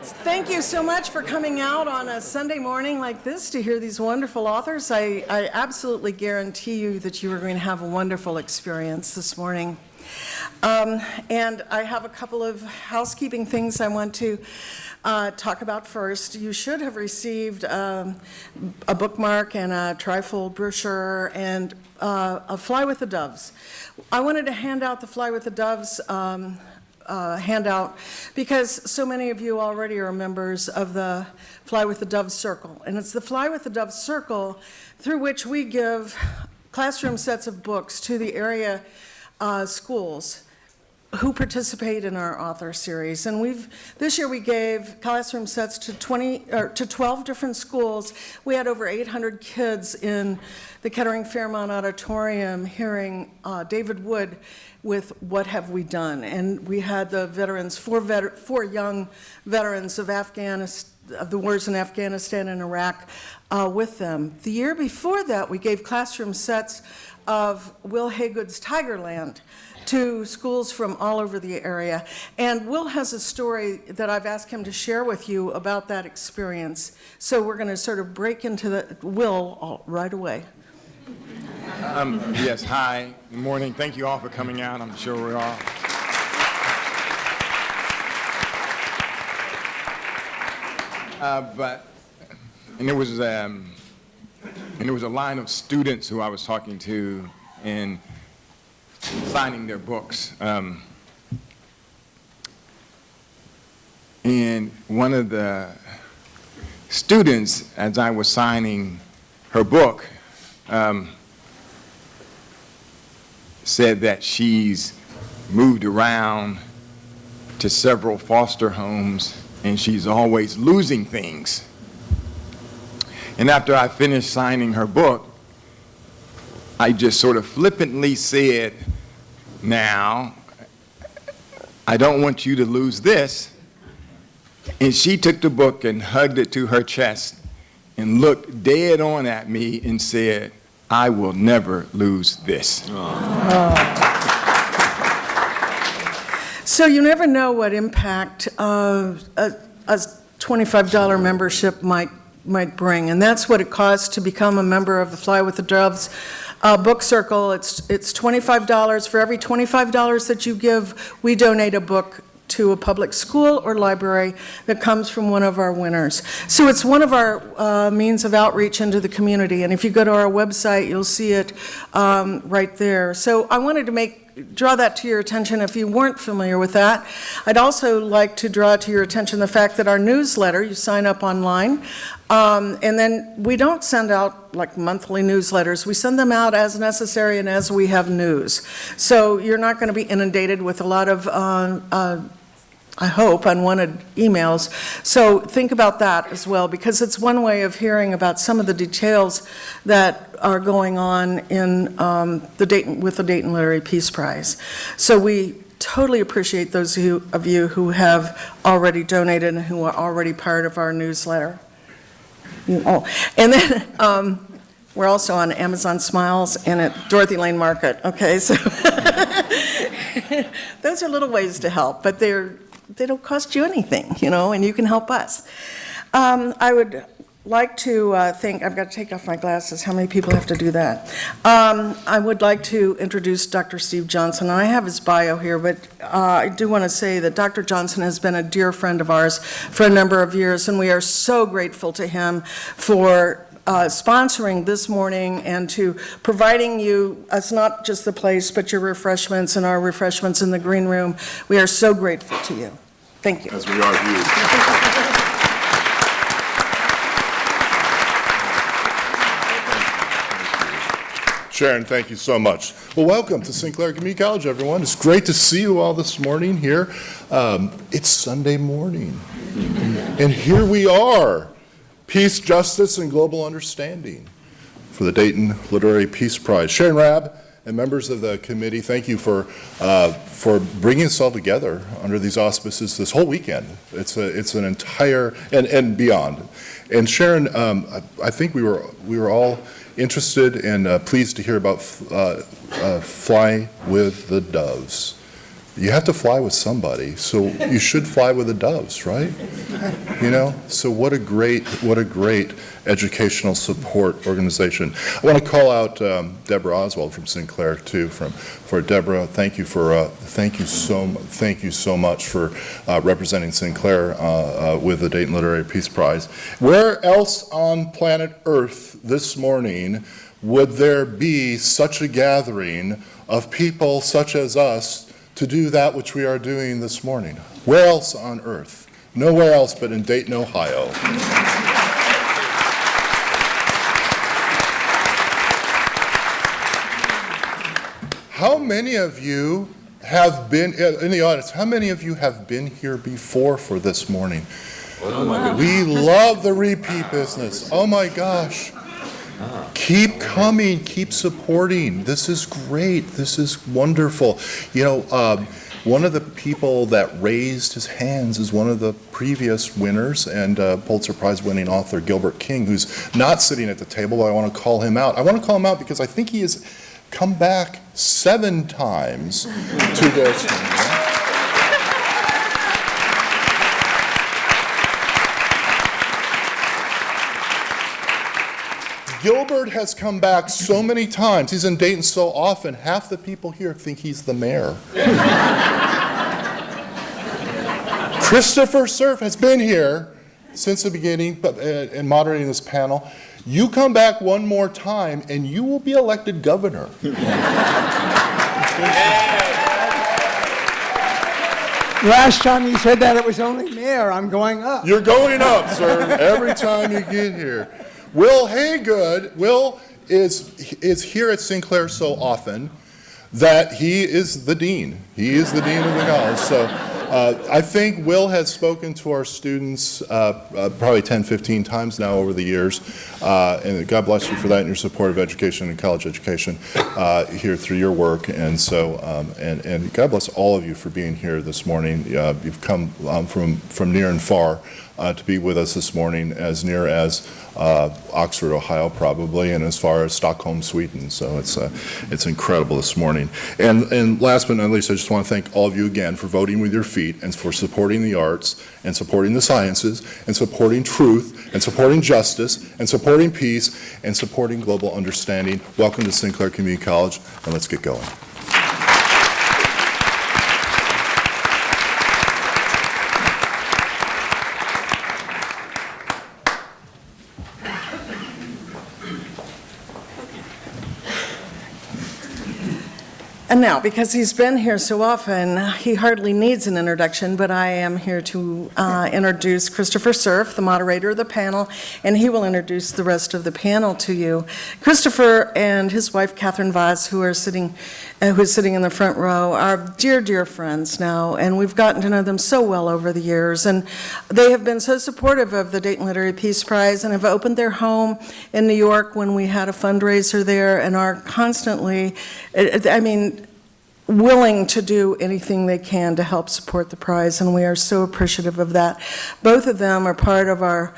Thank you so much for coming out on a Sunday morning like this to hear these wonderful authors. I absolutely guarantee you that you are going to have a wonderful experience this morning. And I have a couple of housekeeping things I want to talk about first. You should have received a bookmark and a trifold brochure and a Fly with the Doves. I wanted to hand out the Fly with the Doves handout because so many of you already are members of the Fly with the Doves Circle. And it's the Fly with the Doves Circle through which we give classroom sets of books to the area schools who participate in our author series. And this year we gave classroom sets to 12 different schools. We had over 800 kids in the Kettering Fairmont Auditorium hearing David Wood with What Have We Done? And we had the veterans, four young veterans of the wars in Afghanistan and Iraq with them. The year before that, we gave classroom sets of Wil Haygood's Tigerland to schools from all over the area. And Wil has a story that I've asked him to share with you about that experience. So we're going to sort of break into the Wil right away. Yes, hi, good morning. Thank you all for coming out. I'm sure we're all. And there was a line of students who I was talking to and signing their books. And one of the students, as I was signing her book, said that she's moved around to several foster homes and she's always losing things. And after I finished signing her book, I just sort of flippantly said, now, I don't want you to lose this. And she took the book and hugged it to her chest and looked dead on at me and said, I will never lose this. So you never know what impact a $25 membership might bring, and that's what it costs to become a member of the Fly with the Doves book circle. It's $25. For every $25 that you give, we donate a book to a public school or library that comes from one of our winners. So it's one of our means of outreach into the community, and if you go to our website, you'll see it right there. So I wanted to draw that to your attention if you weren't familiar with that. I'd also like to draw to your attention the fact that our newsletter, you sign up online, and then we don't send out like monthly newsletters. We send them out as necessary and as we have news. So you're not going to be inundated with a lot of I hope, unwanted emails. So think about that as well, because it's one way of hearing about some of the details that are going on in with the Dayton Literary Peace Prize. So we totally appreciate those of you who have already donated and who are already part of our newsletter. Oh, and then we're also on Amazon Smiles and at Dorothy Lane Market. Okay, so those are little ways to help, but they don't cost you anything, and you can help us. I would like to I've got to take off my glasses. How many people have to do that? I would like to introduce Dr. Steve Johnson. I have his bio here, but I do want to say that Dr. Johnson has been a dear friend of ours for a number of years, and we are so grateful to him for sponsoring this morning and to providing us not just the place, but your refreshments and our refreshments in the green room. We are so grateful to you. Thank you. As we are you. Sharon, thank you so much. Well, welcome to Sinclair Community College, everyone. It's great to see you all this morning here. It's Sunday morning, and here we are. Peace, Justice, and Global Understanding for the Dayton Literary Peace Prize. Sharon Rabb and members of the committee, thank you for bringing us all together under these auspices this whole weekend. It's an entire, and beyond. And Sharon, I think we were all interested and pleased to hear about Fly with the Doves. you have to fly with somebody, so you should fly with the doves, right? You know, so what a great educational support organization. I want to call out Deborah Oswald from Sinclair too. For Deborah, thank you so much for representing Sinclair with the Dayton Literary Peace Prize. Where else on planet Earth this morning would there be such a gathering of people such as us to do that which we are doing this morning? Where else on earth? Nowhere else but in Dayton, Ohio. How many of you have been, in the audience, how many of you have been here before for this morning? Oh my goodness. We love the repeat business. Oh my gosh. Keep coming, keep supporting. This is great. This is wonderful. You know, one of the people that raised his hands is one of the previous winners and Pulitzer Prize winning author Gilbert King, who's not sitting at the table, but I want to call him out. I want to call him out because I think he has come back 7 times to this one. Gilbert has come back so many times. He's in Dayton so often, half the people here think he's the mayor. Christopher Cerf has been here since the beginning and moderating this panel. You come back one more time and you will be elected governor. Last time you said that it was only mayor, I'm going up. You're going up, sir, every time you get here. Wil Haygood, Wil is here at Sinclair so often that he is the dean. He is the dean of the college. So I think Wil has spoken to our students probably 10, 15 times now over the years. And God bless you for that and your support of education and college education here through your work. And so, and God bless all of you for being here this morning. You've come from near and far to be with us this morning, as near as Oxford, Ohio, probably, and as far as Stockholm, Sweden. So it's incredible this morning. And last but not least, I just want to thank all of you again for voting with your feet and for supporting the arts and supporting the sciences and supporting truth and supporting justice and supporting peace and supporting global understanding. Welcome to Sinclair Community College, and let's get going. And now, because he's been here so often, he hardly needs an introduction, but I am here to introduce Christopher Cerf, the moderator of the panel, and he will introduce the rest of the panel to you. Christopher and his wife, Catherine Vaz, who is sitting in the front row, are dear, dear friends now, and we've gotten to know them so well over the years, and they have been so supportive of the Dayton Literary Peace Prize and have opened their home in New York when we had a fundraiser there and are constantly, willing to do anything they can to help support the prize, and we are so appreciative of that. Both of them are part of our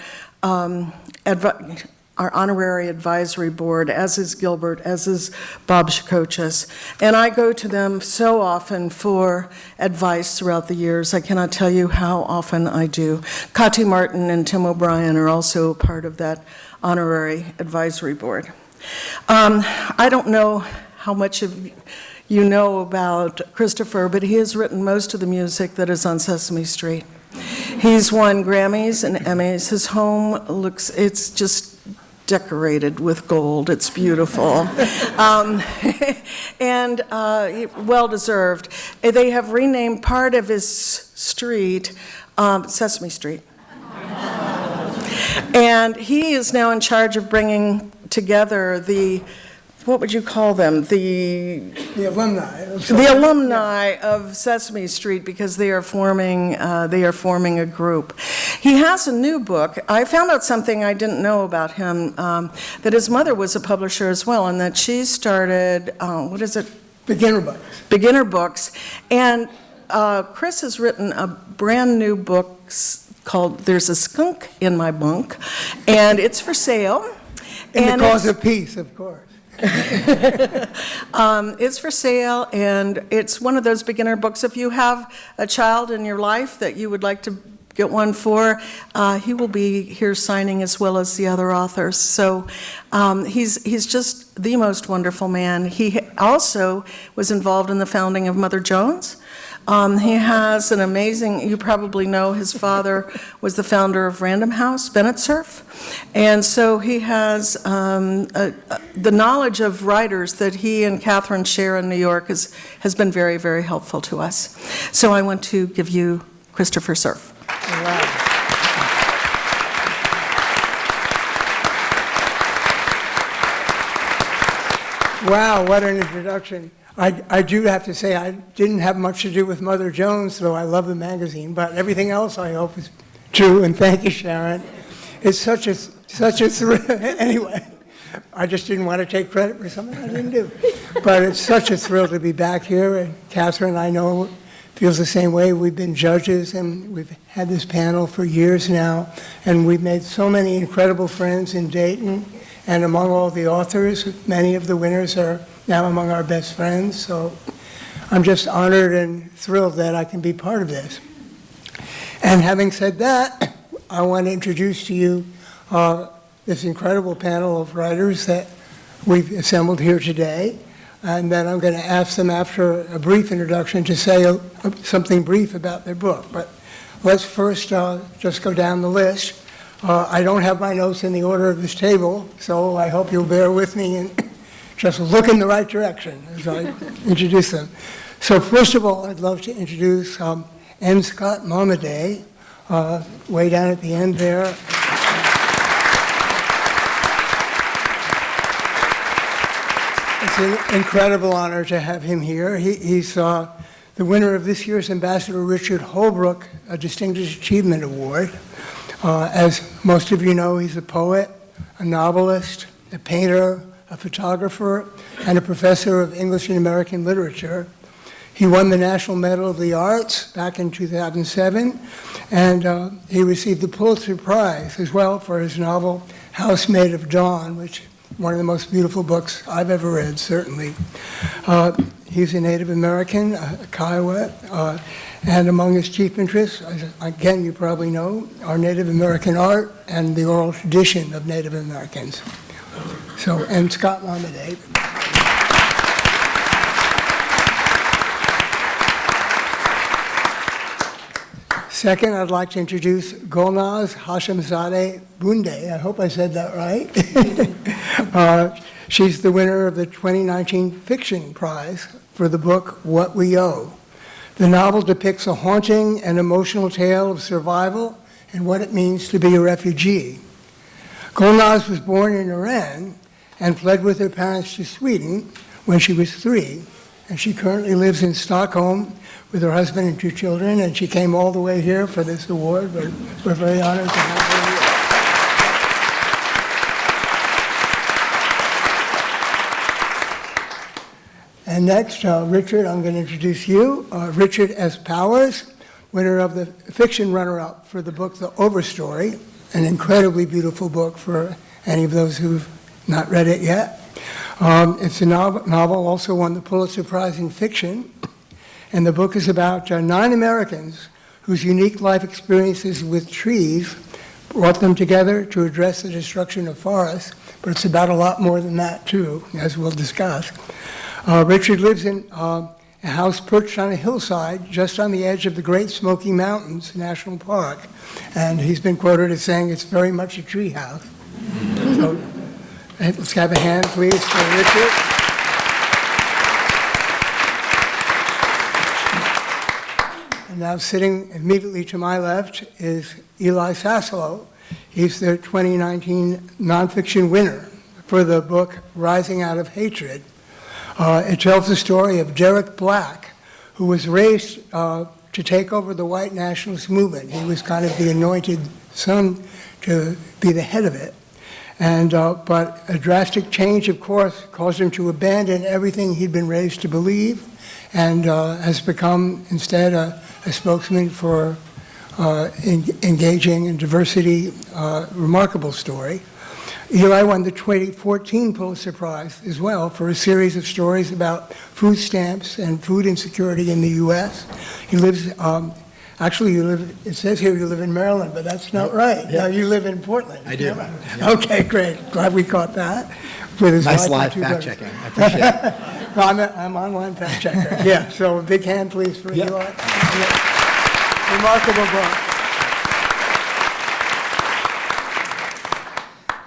honorary advisory board, as is Gilbert, as is Bob Shacochis. And I go to them so often for advice throughout the years. I cannot tell you how often I do. Kati Martin and Tim O'Brien are also part of that honorary advisory board. I don't know how much of you know about Christopher, but he has written most of the music that is on Sesame Street. He's won Grammys and Emmys. His home it's just decorated with gold. It's beautiful. And well-deserved. They have renamed part of his street Sesame Street. And he is now in charge of bringing together what would you call them? The alumni. The alumni of Sesame Street, because they are forming a group. He has a new book. I found out something I didn't know about him, that his mother was a publisher as well, and that she started, Beginner books. Beginner books. And Chris has written a brand new book called There's a Skunk in My Bunk, and it's for sale. In the cause of peace, of course. It's for sale, and it's one of those beginner books. If you have a child in your life that you would like to get one for, he will be here signing as well as the other authors. So he's just the most wonderful man. He also was involved in the founding of Mother Jones. He has an amazing, you probably know his father was the founder of Random House, Cerf. And so he has the knowledge of writers that he and Catherine share in New York has been very, very helpful to us. So I want to give you Christopher Cerf. Wow, what an introduction. I do have to say I didn't have much to do with Mother Jones, though I love the magazine, but everything else I hope is true, and thank you, Sharon. It's such a thrill. Anyway, I just didn't want to take credit for something I didn't do. But it's such a thrill to be back here, and Catherine, I know, feels the same way. We've been judges, and we've had this panel for years now, and we've made so many incredible friends in Dayton, and among all the authors, many of the winners are now among our best friends, so I'm just honored and thrilled that I can be part of this. And having said that, I want to introduce to you this incredible panel of writers that we've assembled here today, and then I'm going to ask them after a brief introduction to say something brief about their book. But let's first just go down the list. I don't have my notes in the order of this table, so I hope you'll bear with me and just look in the right direction as I introduce them. So first of all, I'd love to introduce N. Scott Momaday, way down at the end there. It's an incredible honor to have him here. He's the winner of this year's Ambassador Richard Holbrooke, a Distinguished Achievement Award. As most of you know, he's a poet, a novelist, a painter, a photographer, and a professor of English and American literature. He won the National Medal of the Arts back in 2007, and he received the Pulitzer Prize as well for his novel House Made of Dawn, which is one of the most beautiful books I've ever read, certainly. He's a Native American, a Kiowa, and among his chief interests, again, you probably know, are Native American art and the oral tradition of Native Americans. So, and Scott Momaday. Second, I'd like to introduce Golnaz Hashemzadeh Bonde. I hope I said that right. She's the winner of the 2019 Fiction Prize for the book What We Owe. The novel depicts a haunting and emotional tale of survival and what it means to be a refugee. Golnaz was born in Iran and fled with her parents to Sweden when she was 3. And she currently lives in Stockholm with her husband and 2 children, and she came all the way here for this award. We're very honored to have her here. And next, Richard, I'm going to introduce you. Richard S. Powers, winner of the Fiction Runner-up for the book The Overstory, an incredibly beautiful book for any of those who've not read it yet. It's a novel, also won the Pulitzer Prize in Fiction, and the book is about 9 Americans whose unique life experiences with trees brought them together to address the destruction of forests, but it's about a lot more than that too, as we'll discuss. Richard lives in a house perched on a hillside just on the edge of the Great Smoky Mountains National Park, and he's been quoted as saying it's very much a tree house. So, let's have a hand, please, for Richard. And now sitting immediately to my left is Eli Saslow. He's the 2019 Nonfiction Winner for the book Rising Out of Hatred. It tells the story of Derek Black, who was raised to take over the white nationalist movement. He was kind of the anointed son to be the head of it. And, but a drastic change, of course, caused him to abandon everything he'd been raised to believe and has become instead a spokesman for engaging in diversity, remarkable story. Eli won the 2014 Pulitzer Prize as well for a series of stories about food stamps and food insecurity in the U.S. He lives, actually, it says here you live in Maryland, but that's not right. Yeah. No, you live in Portland. I do. Yeah. Okay, great. Glad we caught that. With his Nice wife and live 2 fact daughters. checking. I appreciate it. No, I'm online fact checker. Yeah, so a big hand, please, for Yeah. Eli. Yeah. Remarkable book.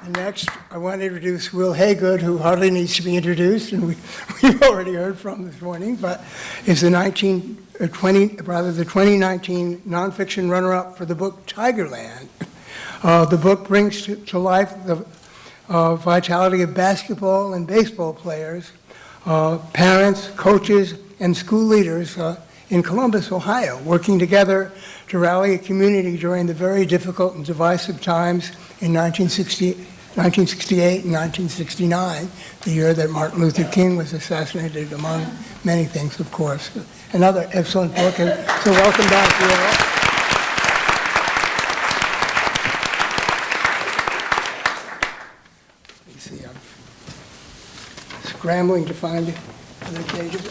And next, I want to introduce Wil Haygood, who hardly needs to be introduced, and we've already heard from this morning, but is the 2019 Nonfiction Runner-up for the book Tigerland. The book brings to life the vitality of basketball and baseball players, parents, coaches, and school leaders in Columbus, Ohio, working together to rally a community during the very difficult and divisive times in 1968 and 1969, the year that Martin Luther King was assassinated, among many things, of course. Another excellent book, and so welcome back, Will. Scrambling to find the other pages.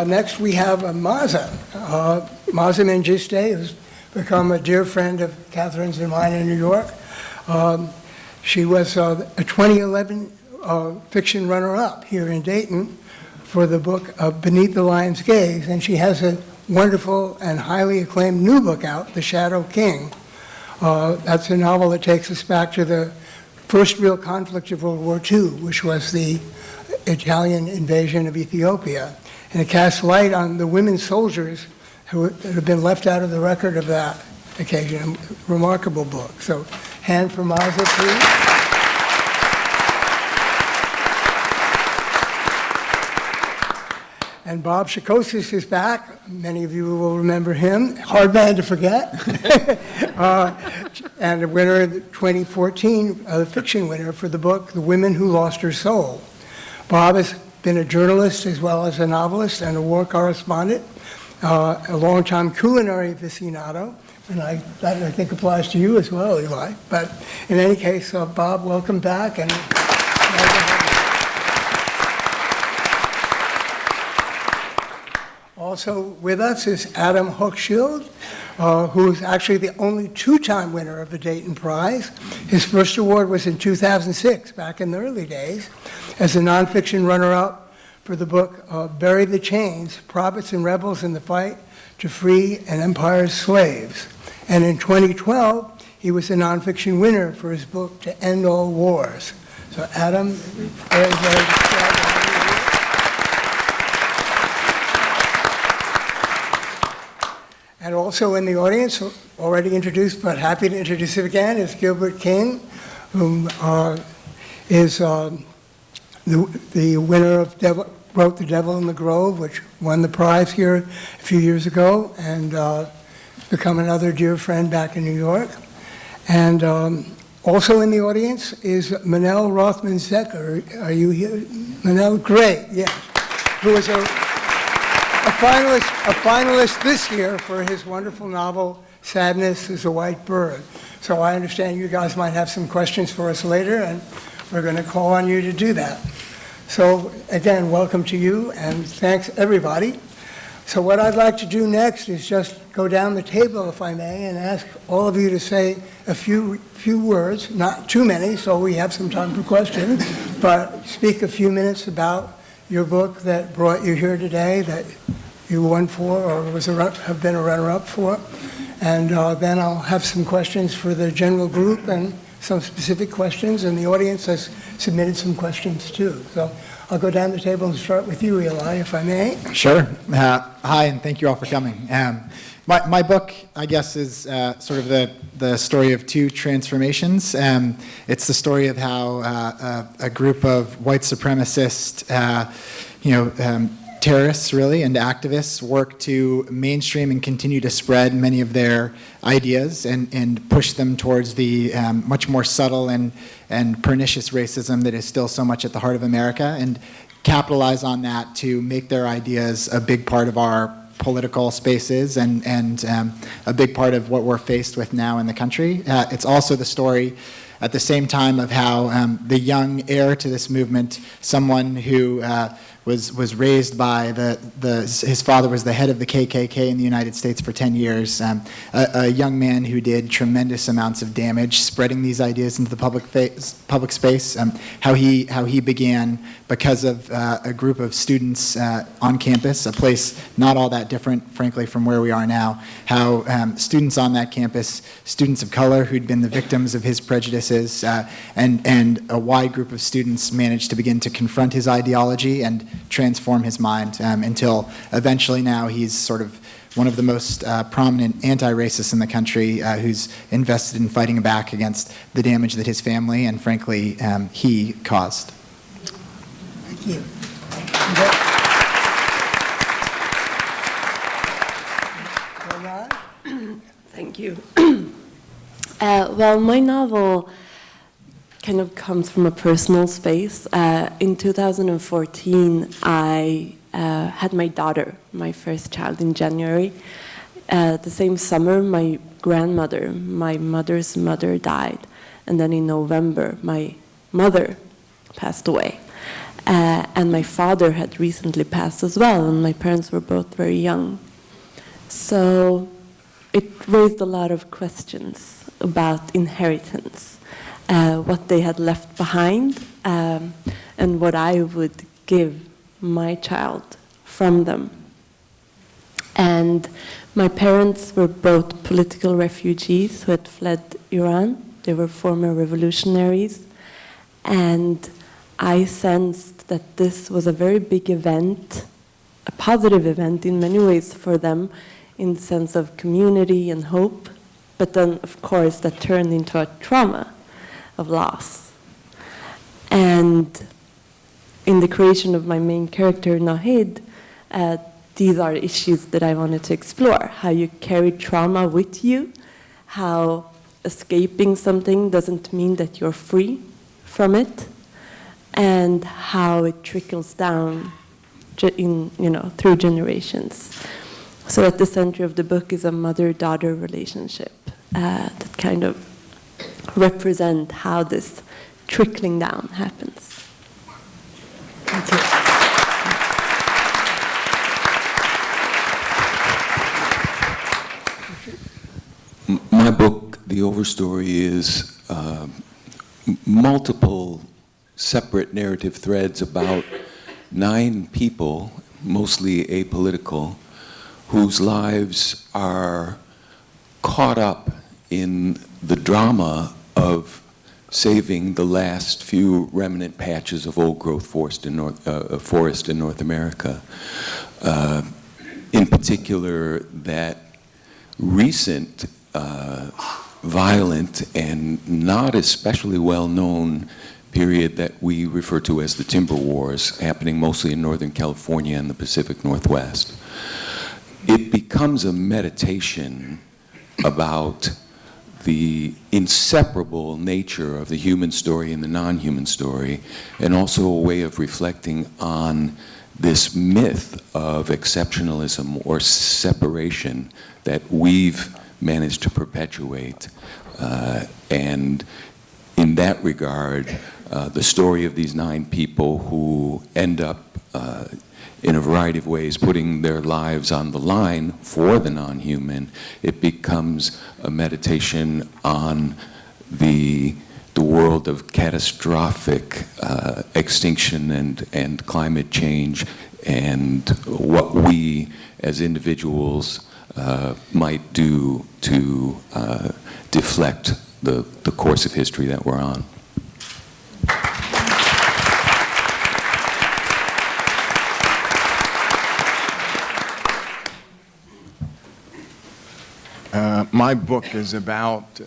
Next, we have Maaza. Maaza Mengiste, who's become a dear friend of Catherine's and mine in New York. She was a 2011 fiction runner-up here in Dayton for the book Beneath the Lion's Gaze, and she has a wonderful and highly acclaimed new book out, The Shadow King. That's a novel that takes us back to the first real conflict of World War II, which was the Italian invasion of Ethiopia. And it casts light on the women soldiers who have been left out of the record of that occasion. A remarkable book. So, hand for Maaza, please. And Bob Shacochis is back. Many of you will remember him. Hard man to forget. And the winner of the 2014 Fiction Winner for the book The Women Who Lost Her Soul. Bob has been a journalist as well as a novelist and a war correspondent, a long-time culinary aficionado, and that I think applies to you as well, Eli. But in any case, Bob, welcome back. And also with us is Adam Hochschild, who is actually the only two-time winner of the Dayton Prize. His first award was in 2006, back in the early days, as a nonfiction runner-up for the book Bury the Chains, Prophets and Rebels in the Fight to Free an Empire's Slaves. And in 2012, he was a nonfiction winner for his book To End All Wars. So Adam, very, very glad to have you here. And also in the audience, already introduced, but happy to introduce him again, is Gilbert King, who is the winner of wrote The Devil in the Grove, which won the prize here a few years ago, and become another dear friend back in New York. And also in the audience is Manel Rothman-Zecker. Are you here? Manel, great, yes. Who is a finalist this year for his wonderful novel, Sadness is a White Bird. So I understand you guys might have some questions for us later, and we're going to call on you to do that. So again, welcome to you, and thanks everybody. So what I'd like to do next is just go down the table, if I may, and ask all of you to say a few words, not too many, so we have some time for questions, but speak a few minutes about your book that brought you here today, that you won for or have been a runner-up for. And then I'll have some questions for the general group and some specific questions, and the audience has submitted some questions too. So I'll go down the table and start with you, Eli, if I may. Sure. Hi, and thank you all for coming. My book, I guess, is sort of the story of two transformations. It's the story of how a group of white supremacist, terrorists, really, and activists work to mainstream and continue to spread many of their ideas and push them towards the much more subtle and pernicious racism that is still so much at the heart of America, and capitalize on that to make their ideas a big part of our political spaces and a big part of what we're faced with now in the country. It's also the story at the same time of how the young heir to this movement, someone who was raised by his father was the head of the KKK in the United States for 10 years, a young man who did tremendous amounts of damage spreading these ideas into the public space, how he began because of a group of students on campus, a place not all that different, frankly, from where we are now, how students on that campus, students of color who'd been the victims of his prejudices, and a wide group of students managed to begin to confront his ideology and transform his mind until eventually now he's sort of one of the most prominent anti-racists in the country who's invested in fighting back against the damage that his family and, frankly, he caused. Thank you. Thank you. Well, my novel kind of comes from a personal space. In 2014, I had my daughter, my first child, in January. The same summer, my grandmother, my mother's mother, died. And then in November, my mother passed away. And my father had recently passed as well, and my parents were both very young. So it raised a lot of questions about inheritance, what they had left behind, and what I would give my child from them. And my parents were both political refugees who had fled Iran. They were former revolutionaries. And I sensed that this was a very big event, a positive event in many ways for them, in the sense of community and hope, but then, of course, that turned into a trauma of loss. And in the creation of my main character, Nahid, these are issues that I wanted to explore, how you carry trauma with you, how escaping something doesn't mean that you're free from it, and how it trickles down through generations. So at the center of the book is a mother-daughter relationship that kind of represent how this trickling down happens. Thank you. My book, The Overstory, is multiple separate narrative threads about 9 people, mostly apolitical, whose lives are caught up in the drama of saving the last few remnant patches of old-growth forest in North America. In particular, that recent violent and not especially well-known period that we refer to as the Timber Wars, happening mostly in Northern California and the Pacific Northwest. It becomes a meditation about the inseparable nature of the human story and the non-human story, and also a way of reflecting on this myth of exceptionalism or separation that we've managed to perpetuate. And in that regard, the story of these 9 people who end up in a variety of ways putting their lives on the line for the non-human, it becomes a meditation on the world of catastrophic extinction and climate change, and what we as individuals might do to deflect the course of history that we're on. My book is about,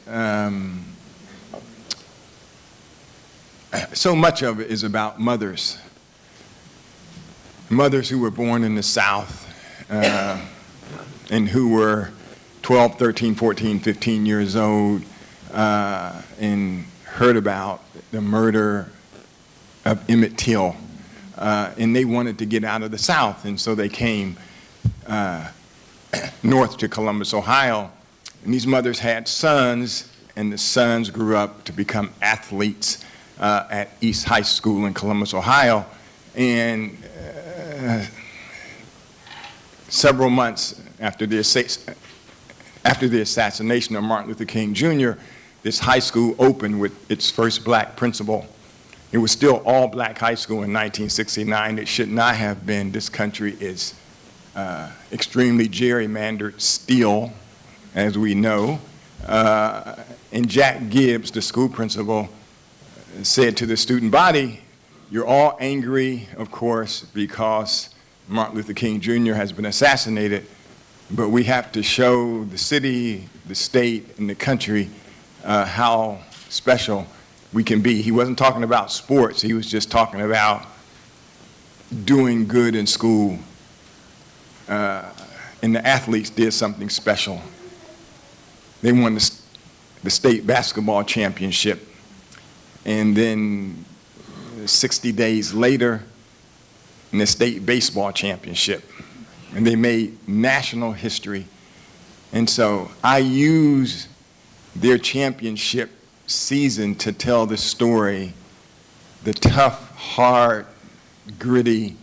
so much of it is about mothers. Mothers who were born in the South and who were 12, 13, 14, 15 years old and heard about the murder of Emmett Till. And they wanted to get out of the South, and so they came north to Columbus, Ohio. And these mothers had sons, and the sons grew up to become athletes at East High School in Columbus, Ohio. And several months after the assassination of Martin Luther King Jr., this high school opened with its first black principal. It was still all black high school in 1969. It should not have been. This country is extremely gerrymandered still, as we know. And Jack Gibbs, the school principal, said to the student body, "You're all angry, of course, because Martin Luther King Jr. has been assassinated, but we have to show the city, the state, and the country how special we can be." He wasn't talking about sports. He was just talking about doing good in school. And the athletes did something special. They won the state basketball championship. And then 60 days later, in the state baseball championship. And they made national history. And so I use their championship season to tell the story, the tough, hard, gritty,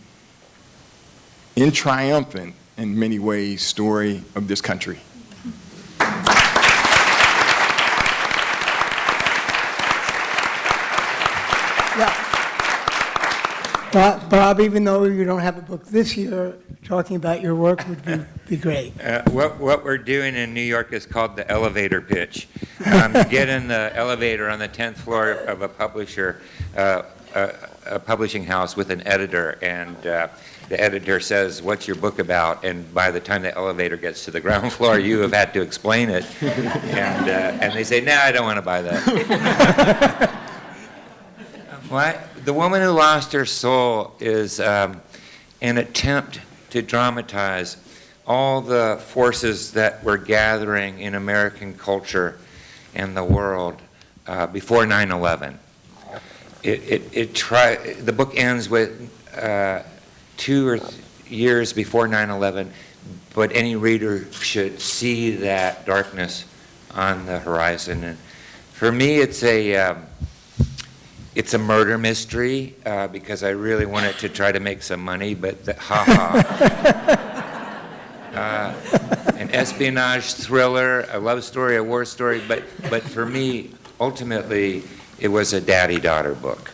and triumphant, in many ways, story of this country. Bob, even though you don't have a book this year, talking about your work would be great. What we're doing in New York is called the elevator pitch. You get in the elevator on the 10th floor of a publisher, a publishing house with an editor, and the editor says, "What's your book about?" And by the time the elevator gets to the ground floor, you have had to explain it. And they say, "Nah, I don't want to buy that." The Woman Who Lost Her Soul is an attempt to dramatize all the forces that were gathering in American culture and the world before 9/11. The book ends with 2 or 3 years before 9/11, but any reader should see that darkness on the horizon. And for me, it's a murder mystery because I really wanted to try to make some money, but an espionage thriller, a love story, a war story, but for me, ultimately, it was a daddy-daughter book.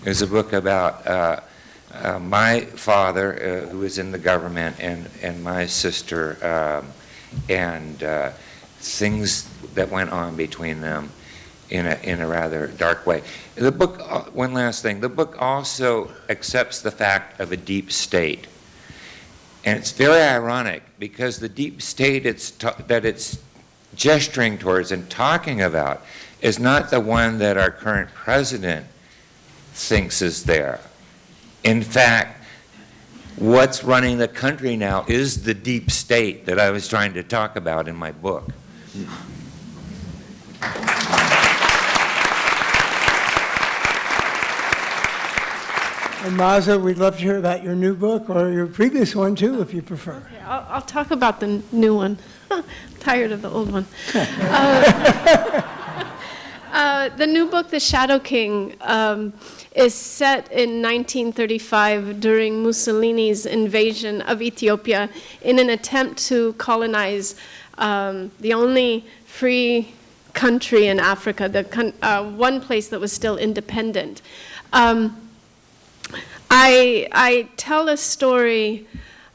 It was a book about my father, who was in the government, and my sister, and things that went on between them in a rather dark way. The book, one last thing, the book also accepts the fact of a deep state. And it's very ironic because the deep state that it's gesturing towards and talking about is not the one that our current president thinks is there. In fact, what's running the country now is the deep state that I was trying to talk about in my book. And Maaza, we'd love to hear about your new book or your previous one too, if you prefer. Okay, I'll talk about the new one. Tired of the old one. The new book, The Shadow King, is set in 1935 during Mussolini's invasion of Ethiopia in an attempt to colonize the only free country in Africa, one place that was still independent. I tell a story,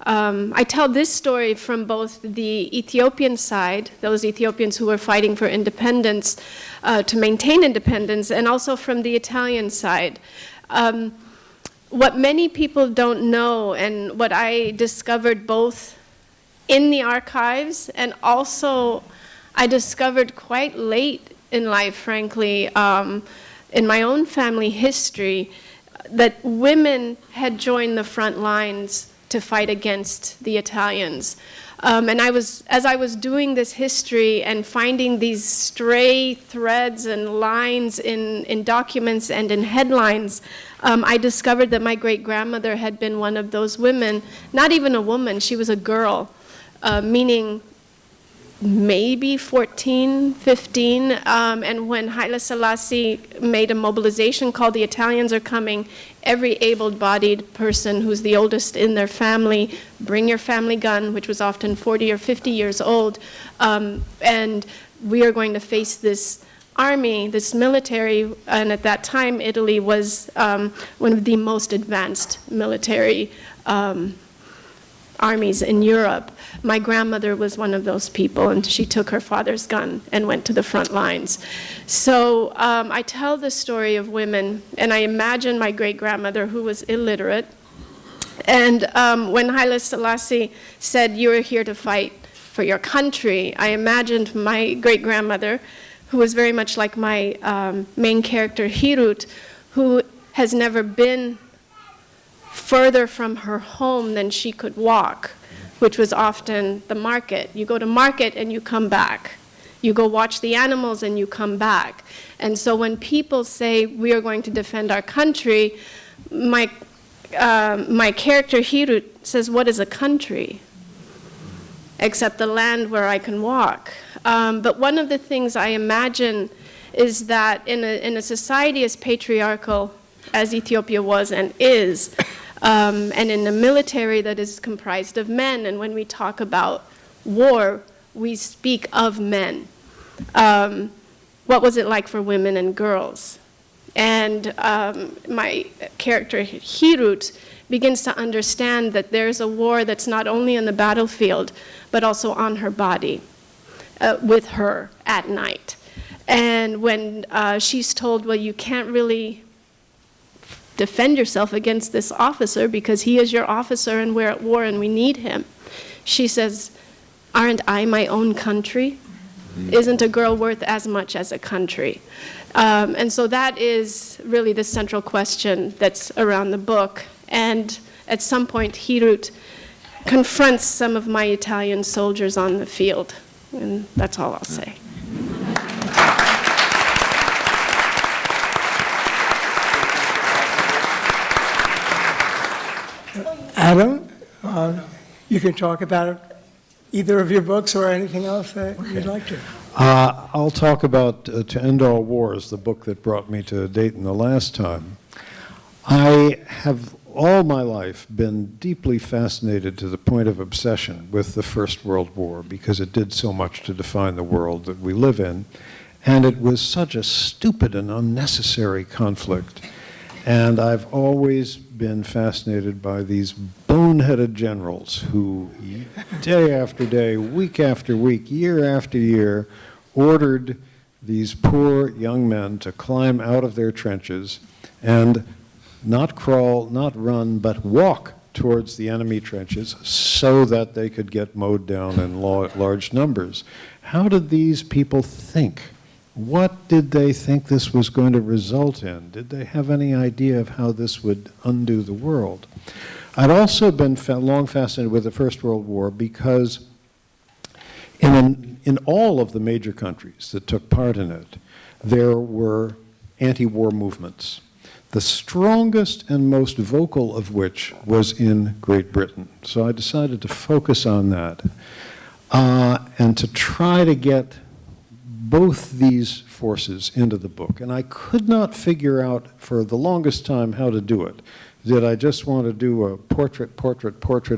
I tell this story from both the Ethiopian side, those Ethiopians who were fighting for independence, to maintain independence, and also from the Italian side. What many people don't know, and what I discovered both in the archives, and also I discovered quite late in life, frankly, in my own family history, that women had joined the front lines to fight against the Italians. And as I was doing this history and finding these stray threads and lines in documents and in headlines, I discovered that my great-grandmother had been one of those women, not even a woman, she was a girl, meaning maybe 14, 15, and when Haile Selassie made a mobilization called "The Italians Are Coming," every able-bodied person who's the oldest in their family, bring your family gun, which was often 40 or 50 years old, and we are going to face this army, this military, and at that time Italy was one of the most advanced military armies in Europe. My grandmother was one of those people, and she took her father's gun and went to the front lines. So I tell the story of women, and I imagine my great-grandmother, who was illiterate, and when Haile Selassie said, "You are here to fight for your country," I imagined my great-grandmother, who was very much like my main character, Hirut, who has never been further from her home than she could walk, which was often the market. You go to market and you come back. You go watch the animals and you come back. And so when people say, "We are going to defend our country," my character, Hirut, says, "What is a country? Except the land where I can walk." But one of the things I imagine is that in a society as patriarchal as Ethiopia was and is, and in a military that is comprised of men, and when we talk about war, we speak of men. What was it like for women and girls? And my character, Hirut, begins to understand that there's a war that's not only in the battlefield, but also on her body, with her at night. And when she's told, "Well, you can't really defend yourself against this officer because he is your officer and we're at war and we need him," she says, "Aren't I my own country? Isn't a girl worth as much as a country?" And so that is really the central question that's around the book. And at some point, Hirut confronts some of my Italian soldiers on the field. And that's all I'll say. Adam, you can talk about either of your books or anything else that you'd like to. I'll talk about To End All Wars, the book that brought me to Dayton the last time. I have all my life been deeply fascinated to the point of obsession with the First World War because it did so much to define the world that we live in. And it was such a stupid and unnecessary conflict. And I've always been fascinated by these boneheaded generals who, day after day, week after week, year after year, ordered these poor young men to climb out of their trenches and not crawl, not run, but walk towards the enemy trenches so that they could get mowed down in large numbers. How did these people think? What did they think this was going to result in? Did they have any idea of how this would undo the world? I'd also been long fascinated with the First World War because in all of the major countries that took part in it, there were anti-war movements, the strongest and most vocal of which was in Great Britain. So I decided to focus on that and to try to get both these forces into the book. And I could not figure out for the longest time how to do it. Did I just want to do a portrait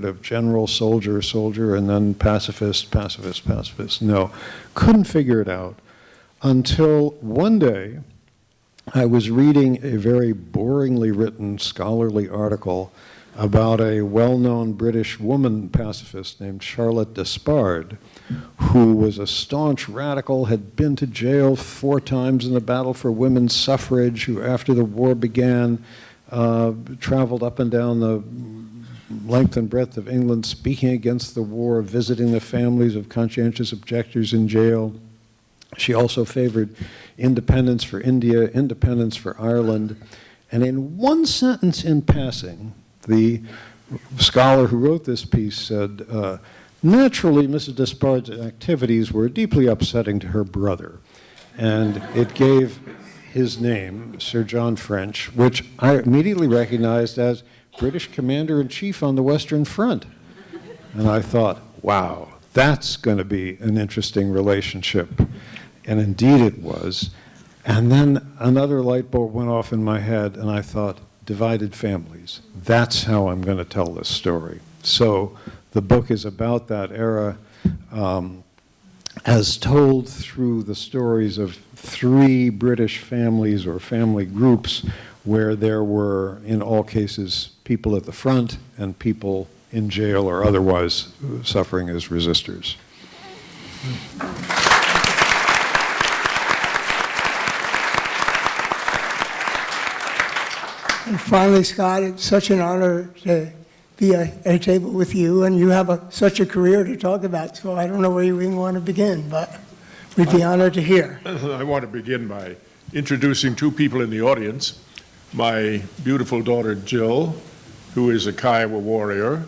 of general, soldier, and then pacifist? No, couldn't figure it out until one day I was reading a very boringly written scholarly article about a well-known British woman pacifist named Charlotte Despard, who was a staunch radical, had been to jail 4 times in the battle for women's suffrage, who after the war began traveled up and down the length and breadth of England speaking against the war, visiting the families of conscientious objectors in jail. She also favored independence for India, independence for Ireland. And in one sentence in passing, the scholar who wrote this piece said, naturally, Mrs. Despard's activities were deeply upsetting to her brother. And it gave his name, Sir John French, which I immediately recognized as British Commander-in-Chief on the Western Front. And I thought, wow, that's going to be an interesting relationship. And indeed it was. And then another light bulb went off in my head, and I thought, divided families. That's how I'm going to tell this story. So the book is about that era, as told through the stories of 3 British families or family groups where there were, in all cases, people at the front and people in jail or otherwise suffering as resistors. And finally, Scott, it's such an honor to be at a table with you, and you have such a career to talk about, so I don't know where you even want to begin, but we'd be honored to hear. I want to begin by introducing 2 people in the audience. My beautiful daughter, Jill, who is a Kiowa warrior,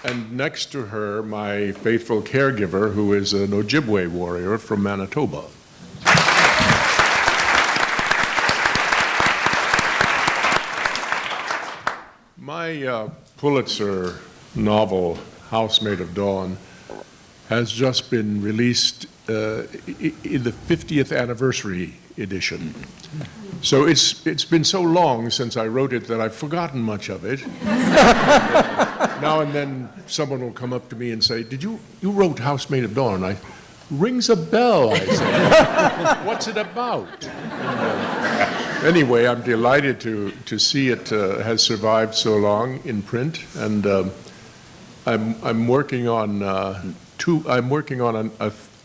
and next to her, my faithful caregiver, who is an Ojibwe warrior from Manitoba. My Pulitzer novel, Housemaid of Dawn, has just been released in the 50th anniversary edition. So it's been so long since I wrote it that I've forgotten much of it. Now and then someone will come up to me and say, you wrote Housemaid of Dawn? Rings a bell, I say. What's it about? Anyway, I'm delighted to see it has survived so long in print, and I'm working on a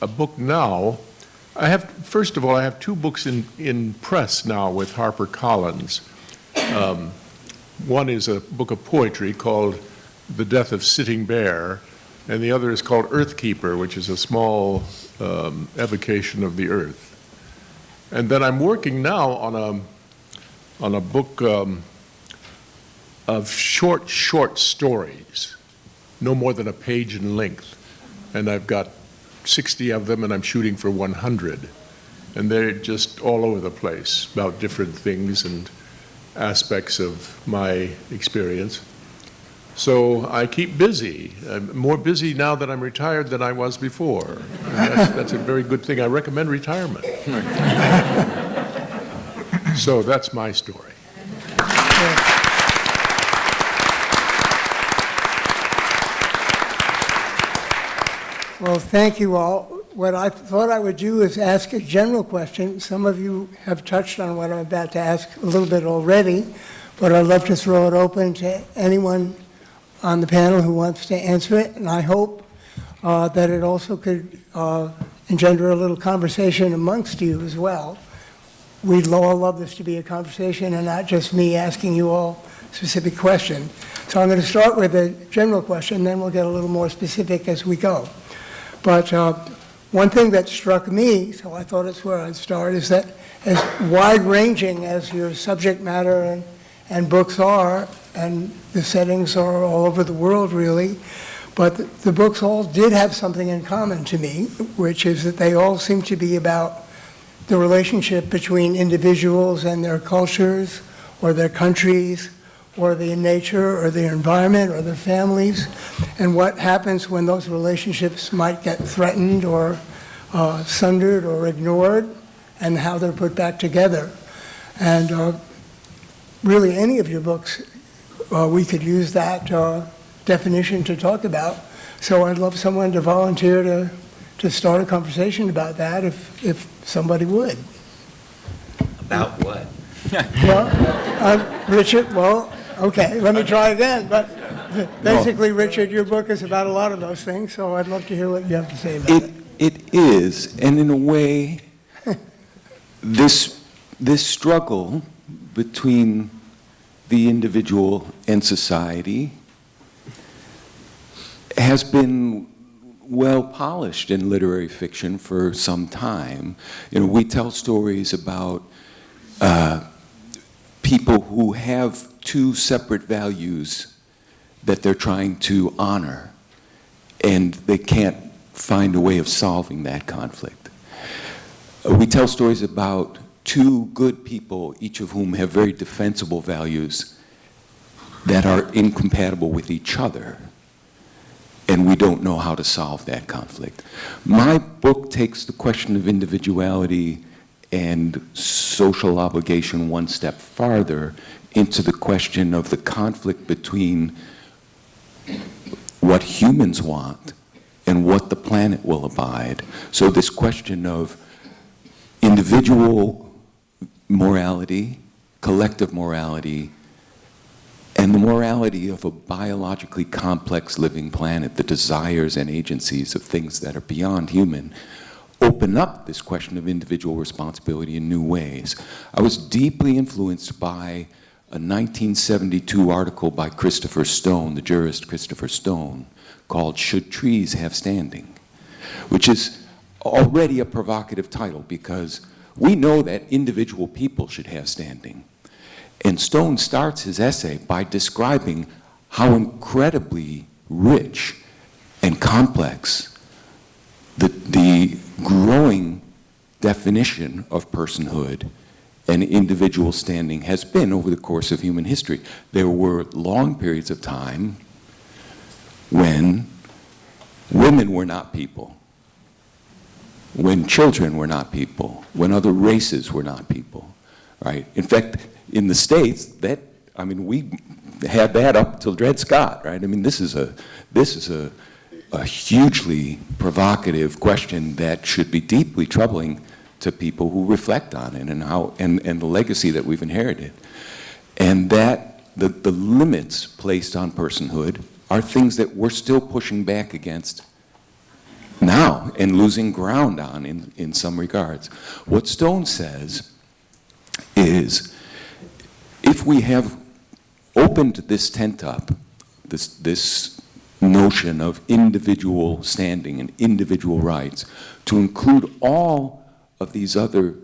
book now. First of all, I have 2 books in press now with HarperCollins. One is a book of poetry called The Death of Sitting Bear, and the other is called Earthkeeper, which is a small evocation of the earth. And then I'm working now on a book of short stories, no more than a page in length. And I've got 60 of them, and I'm shooting for 100. And they're just all over the place about different things and aspects of my experience. So I keep busy. I'm more busy now that I'm retired than I was before. That's a very good thing. I recommend retirement. So that's my story. Well, thank you all. What I thought I would do is ask a general question. Some of you have touched on what I'm about to ask a little bit already, but I'd love to throw it open to anyone on the panel who wants to answer it, and I hope that it also could engender a little conversation amongst you as well. We'd all love this to be a conversation and not just me asking you all specific questions. So I'm going to start with a general question, then we'll get a little more specific as we go. But one thing that struck me, so I thought it's where I'd start, is that as wide-ranging as your subject matter and books are, and the settings are all over the world, really, but the books all did have something in common to me, which is that they all seem to be about the relationship between individuals and their cultures, or their countries, or their nature, or their environment, or their families, and what happens when those relationships might get threatened or sundered or ignored, and how they're put back together. And really, any of your books, we could use that definition to talk about. So I'd love someone to volunteer to start a conversation about that, if somebody would. About what? Well, Richard, well, okay, let me try again. But basically, Richard, your book is about a lot of those things, so I'd love to hear what you have to say about it. It is, and in a way, this struggle between the individual and society has been well polished in literary fiction for some time. You know, we tell stories about people who have 2 separate values that they're trying to honor, and they can't find a way of solving that conflict. We tell stories about 2 good people, each of whom have very defensible values, that are incompatible with each other, and we don't know how to solve that conflict. My book takes the question of individuality and social obligation one step farther into the question of the conflict between what humans want and what the planet will abide. So this question of individual morality, collective morality, and the morality of a biologically complex living planet, the desires and agencies of things that are beyond human, open up this question of individual responsibility in new ways. I was deeply influenced by a 1972 article by Christopher Stone, the jurist Christopher Stone, called "Should Trees Have Standing?", which is already a provocative title because we know that individual people should have standing. And Stone starts his essay by describing how incredibly rich and complex the growing definition of personhood and individual standing has been over the course of human history. There were long periods of time when women were not people, when children were not people, when other races were not people, right? In fact, in the States, we had that up till Dred Scott, right? I mean, this is a hugely provocative question that should be deeply troubling to people who reflect on it and how and the legacy that we've inherited. And that the limits placed on personhood are things that we're still pushing back against now and losing ground on in some regards. What Stone says is, if we have opened this tent up, this notion of individual standing and individual rights, to include all of these other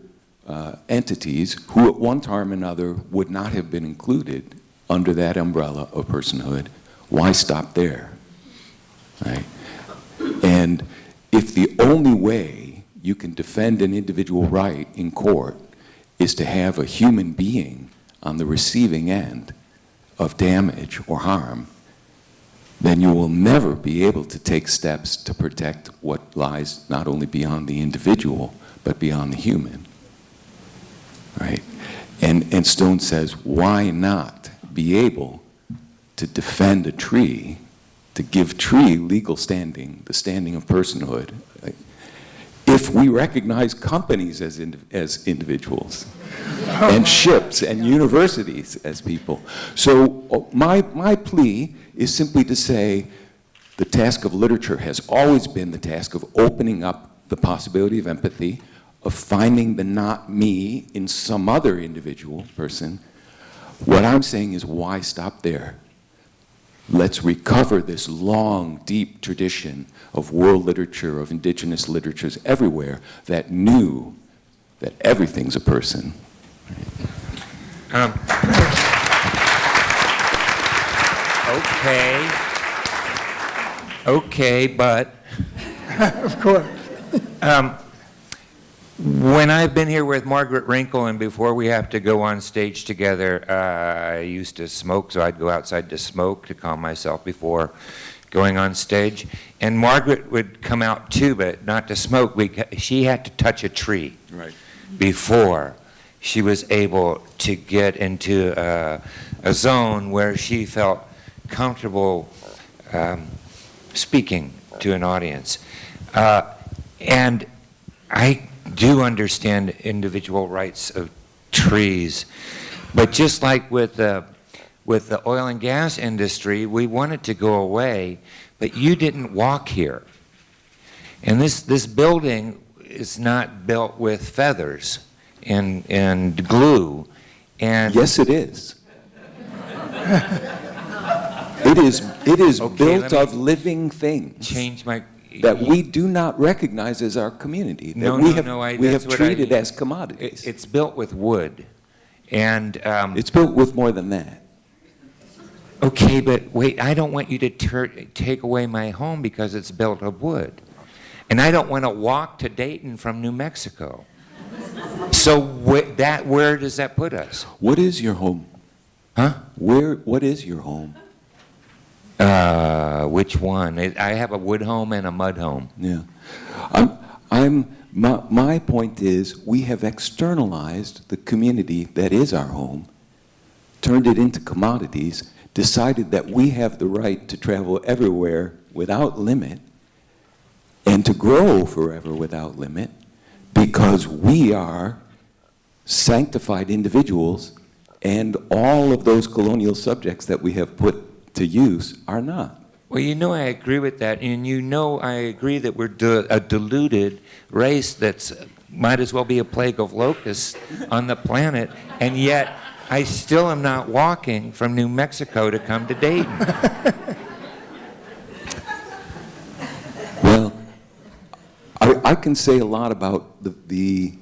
entities who at one time or another would not have been included under that umbrella of personhood, why stop there, right? And if the only way you can defend an individual right in court is to have a human being on the receiving end of damage or harm, then you will never be able to take steps to protect what lies not only beyond the individual, but beyond the human, right? And Stone says, why not be able to defend a tree, to give tree legal standing, the standing of personhood, if we recognize companies as individuals, and ships and universities as people. So my plea is simply to say the task of literature has always been the task of opening up the possibility of empathy, of finding the not me in some other individual person. What I'm saying is, why stop there? Let's recover this long, deep tradition of world literature, of indigenous literatures everywhere that knew that everything's a person. Okay, but Of course. when I've been here with Margaret Wrinkle and before we have to go on stage together, I used to smoke, so I'd go outside to smoke to calm myself before going on stage. And Margaret would come out too, but not to smoke. She had to touch a tree before she was able to get into a zone where she felt comfortable speaking to an audience. And I do understand individual rights of trees, but just like with the oil and gas industry, we want it to go away, but you didn't walk here. And this building is not built with feathers and glue. And yes, it is. It is Okay, built of living things change my that we do not recognize as our community, that we have treated as commodities. It's built with wood, and it's built with more than that. okay, but wait, I don't want you to take away my home because it's built of wood, and I don't want to walk to Dayton from New Mexico. So where does that put us? What is your home? Huh? What is your home? Which one? I have a wood home and a mud home. Yeah. My point is, we have externalized the community that is our home, turned it into commodities, decided that we have the right to travel everywhere without limit and to grow forever without limit because we are sanctified individuals and all of those colonial subjects that we have put to use are not. Well, you know I agree with that, and you know I agree that we're a deluded race that's might as well be a plague of locusts on the planet, and yet I still am not walking from New Mexico to come to Dayton. Well, I can say a lot about the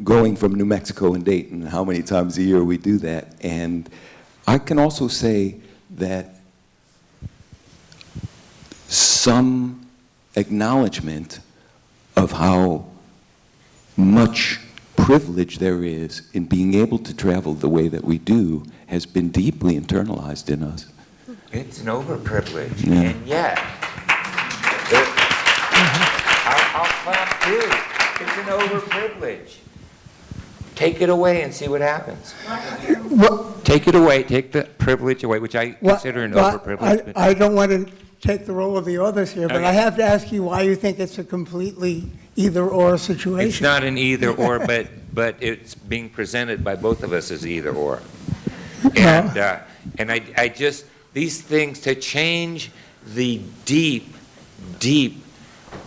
going from New Mexico and Dayton, how many times a year we do that, and I can also say that some acknowledgement of how much privilege there is in being able to travel the way that we do has been deeply internalized in us. It's an overprivilege, Yeah. and yet, I'll clap too. It's an overprivilege. Take it away and see what happens. Take it away, take the privilege away, which I consider an overprivilege. I don't want to take the role of the others here, but I have to ask you why you think it's a completely either-or situation. It's not an either-or, but it's being presented by both of us as either-or. And I just, these things, to change the deep, deep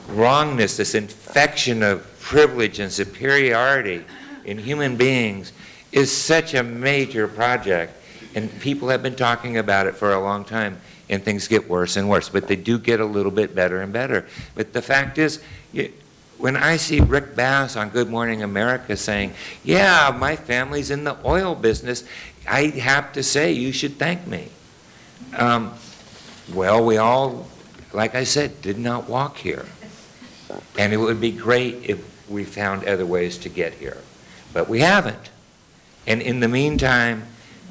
wrongness, this infection of privilege and superiority in human beings is such a major project. And people have been talking about it for a long time, and things get worse and worse, but they do get a little bit better and better. But the fact is, when I see Rick Bass on Good Morning America saying, yeah, my family's in the oil business, I have to say, you should thank me. Well, we all, like I said, did not walk here. And it would be great if we found other ways to get here. But we haven't. And in the meantime,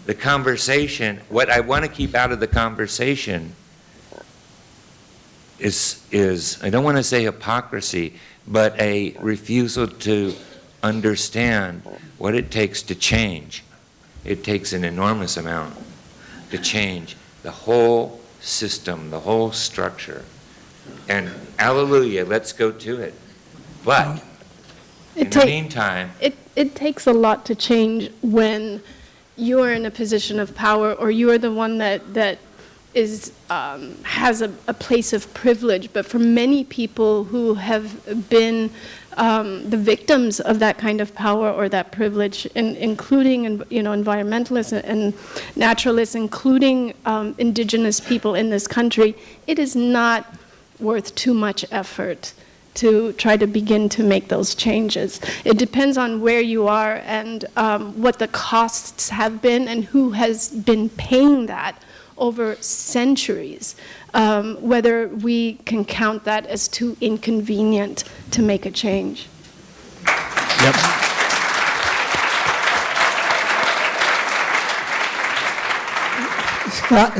the conversation, what I want to keep out of the conversation is I don't want to say hypocrisy, but a refusal to understand what it takes to change. It takes an enormous amount to change the whole system, the whole structure. And hallelujah, let's go to it. But in the meantime, it takes a lot to change when you're in a position of power, or you're the one that is has a place of privilege. But for many people who have been the victims of that kind of power or that privilege, including environmentalists and naturalists, including indigenous people in this country, it is not worth too much effort to try to begin to make those changes. It depends on where you are and what the costs have been and who has been paying that over centuries, whether we can count that as too inconvenient to make a change. Yep.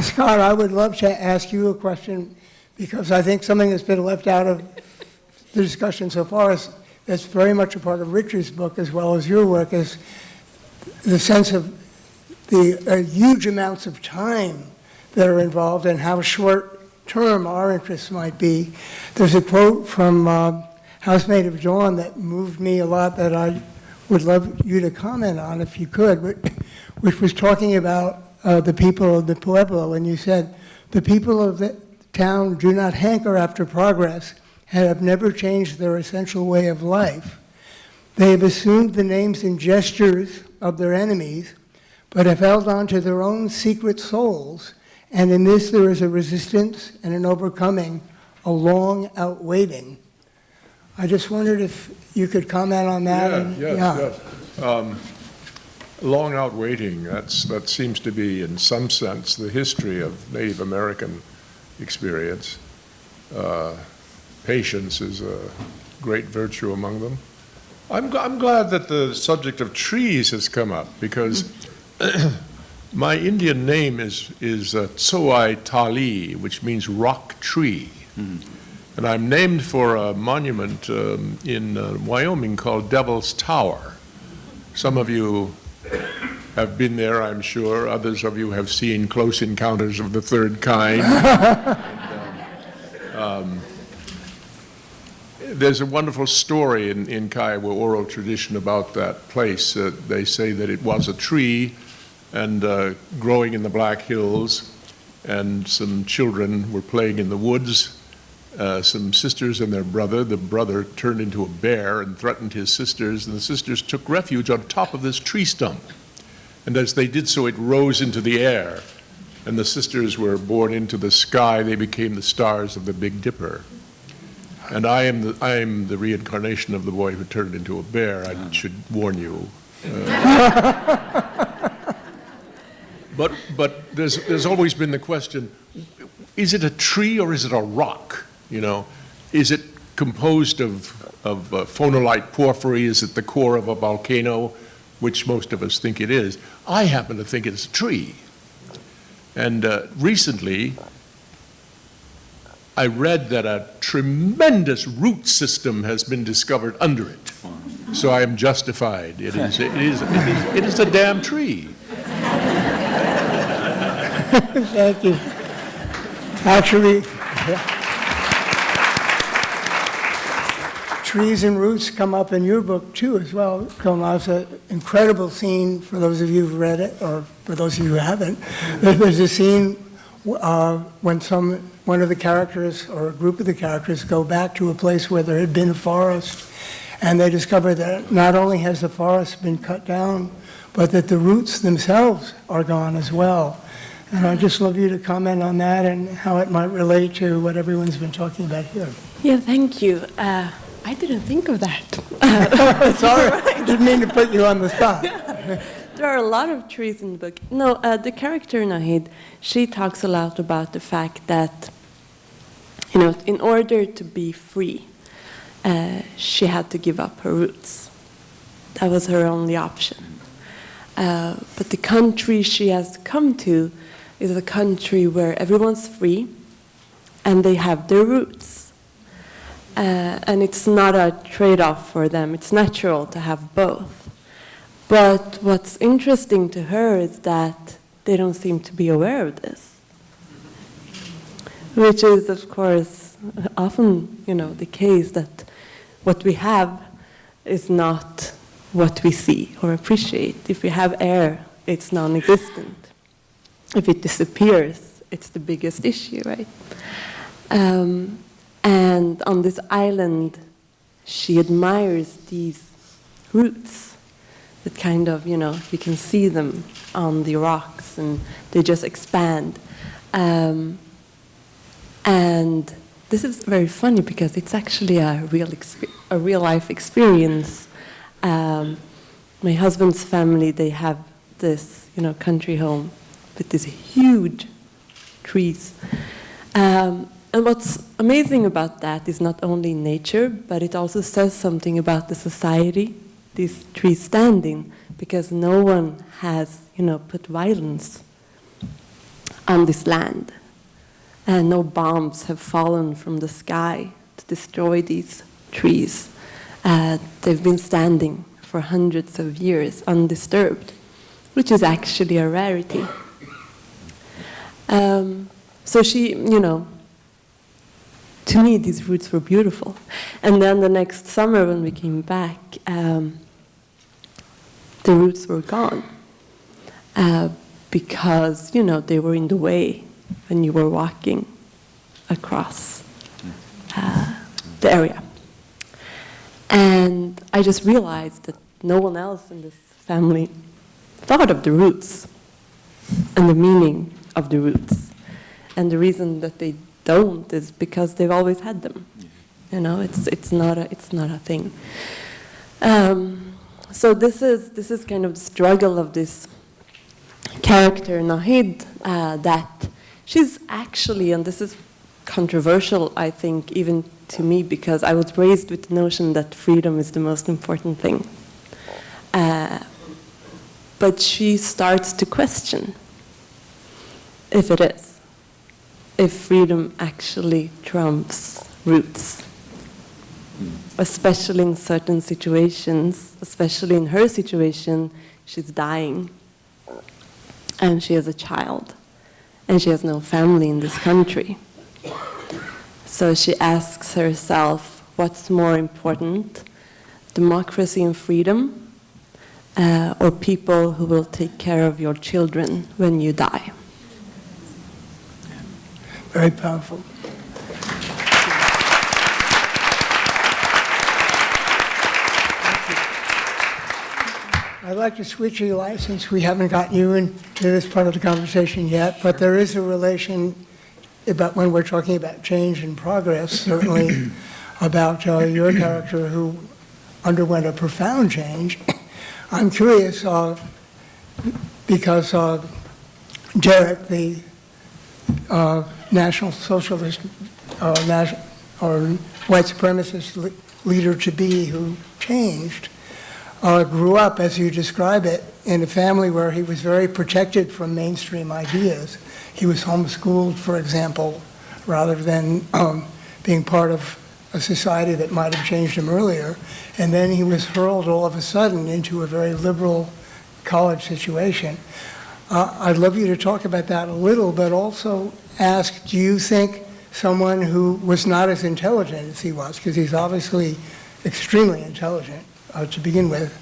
Scott, I would love to ask you a question, because I think something that's been left out of the discussion so far is that's very much a part of Richard's book as well as your work, is the sense of the huge amounts of time that are involved and how short-term our interests might be. There's a quote from Housemate of Dawn that moved me a lot that I would love you to comment on if you could, which was talking about the people of the Pueblo, and you said, the people of the town do not hanker after progress and have never changed their essential way of life. They have assumed the names and gestures of their enemies, but have held on to their own secret souls, and in this there is a resistance and an overcoming, a long outwaiting. I just wondered if you could comment on that. Yes. Long outwaiting, that seems to be, in some sense, the history of Native American experience. Patience is a great virtue among them. I'm glad that the subject of trees has come up, because My Indian name is Tsoai Tali, which means rock tree. And I'm named for a monument in Wyoming called Devil's Tower. Some of you have been there, I'm sure. Others of you have seen Close Encounters of the Third Kind. There's a wonderful story in Kiowa oral tradition about that place. They say that it was a tree and growing in the Black Hills, and some children were playing in the woods. Some sisters and their brother. The brother turned into a bear and threatened his sisters, and the sisters took refuge on top of this tree stump. And as they did so, it rose into the air, and the sisters were born into the sky. They became the stars of the Big Dipper. And I am the reincarnation of the boy who turned into a bear. I should warn you. But there's always been the question: is it a tree or is it a rock? You know, is it composed of phonolite porphyry? Is it the core of a volcano, which most of us think it is? I happen to think it's a tree. And recently, I read that a tremendous root system has been discovered under it. So I am justified. It is a damn tree. Thank you. Actually, trees and roots come up in your book too as well. Golnaz, an incredible scene for those of you who've read it, or for those of you who haven't. There's a scene when one of the characters or a group of the characters go back to a place where there had been a forest, and they discover that not only has the forest been cut down, but that the roots themselves are gone as well. And I'd just love you to comment on that and how it might relate to what everyone's been talking about here. Yeah, thank you. I didn't think of that. Sorry, I didn't mean to put you on the spot. There are a lot of trees in the book. No, the character Nahid, she talks a lot about the fact that, you know, in order to be free, she had to give up her roots. That was her only option. But the country she has come to is a country where everyone's free and they have their roots. And it's not a trade-off for them. It's natural to have both. But what's interesting to her is that they don't seem to be aware of this, which is, of course, often, you know, the case that what we have is not what we see or appreciate. If we have air, it's non-existent. If it disappears, it's the biggest issue, right? And on this island, she admires these roots that kind of, you know, you can see them on the rocks and they just expand. And this is very funny because it's actually a real life experience. My husband's family, they have this, you know, country home with these huge trees. And what's amazing about that is not only nature, but it also says something about the society these trees standing, because no one has, you know, put violence on this land. And no bombs have fallen from the sky to destroy these trees. They've been standing for hundreds of years undisturbed, which is actually a rarity. So she, you know, to me these roots were beautiful. And then the next summer when we came back, the roots were gone because, you know, they were in the way when you were walking across the area. And I just realized that no one else in this family thought of the roots and the meaning of the roots. And the reason that they don't is because they've always had them. You know, it's not a thing. So this is kind of the struggle of this character Nahid, that she's actually, and this is controversial, I think, even to me, because I was raised with the notion that freedom is the most important thing. But she starts to question if it is, if freedom actually trumps roots, especially in certain situations, especially in her situation, she's dying, and she has a child, and she has no family in this country. So she asks herself, what's more important, democracy and freedom, or people who will take care of your children when you die? Very powerful. I'd like to switch, Eli, since we haven't gotten you into this part of the conversation yet, but there is a relation about when we're talking about change and progress, certainly about your character who underwent a profound change. I'm curious because Derek, the National Socialist or white supremacist leader-to-be who changed, grew up, as you describe it, in a family where he was very protected from mainstream ideas. He was homeschooled, for example, rather than being part of a society that might have changed him earlier. And then he was hurled all of a sudden into a very liberal college situation. I'd love you to talk about that a little, but also ask, do you think someone who was not as intelligent as he was, because he's obviously extremely intelligent to begin with,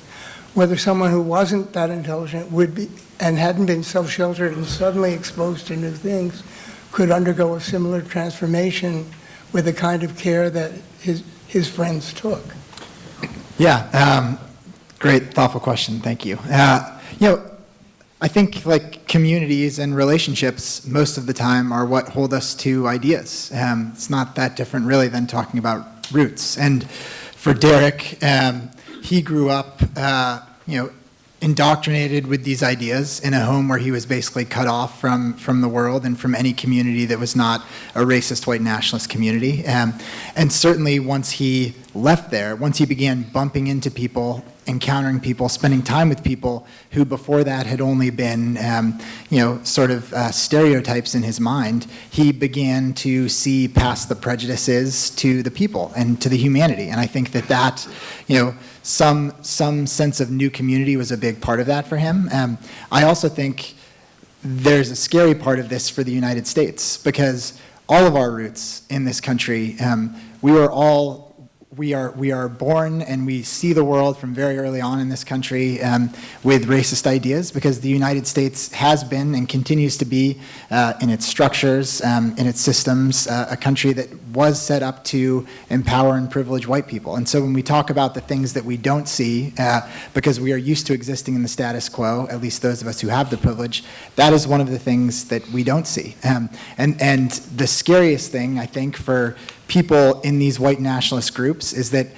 whether someone who wasn't that intelligent would be, and hadn't been so sheltered and suddenly exposed to new things, could undergo a similar transformation with the kind of care that his friends took? Yeah, great, thoughtful question. Thank you. I think like communities and relationships most of the time are what hold us to ideas. It's not that different really than talking about roots. And for Derek, he grew up, indoctrinated with these ideas in a home where he was basically cut off from the world and from any community that was not a racist white nationalist community. And certainly once he left there, once he began bumping into people, encountering people, spending time with people who before that had only been, stereotypes in his mind, he began to see past the prejudices to the people and to the humanity. And I think that some sense of new community was a big part of that for him. I also think there's a scary part of this for the United States, because all of our roots in this country, we are born and we see the world from very early on in this country with racist ideas, because the United States has been and continues to be, in its structures, in its systems, a country that was set up to empower and privilege white people. And so when we talk about the things that we don't see, because we are used to existing in the status quo, at least those of us who have the privilege, that is one of the things that we don't see. And the scariest thing, I think, for people in these white nationalist groups is that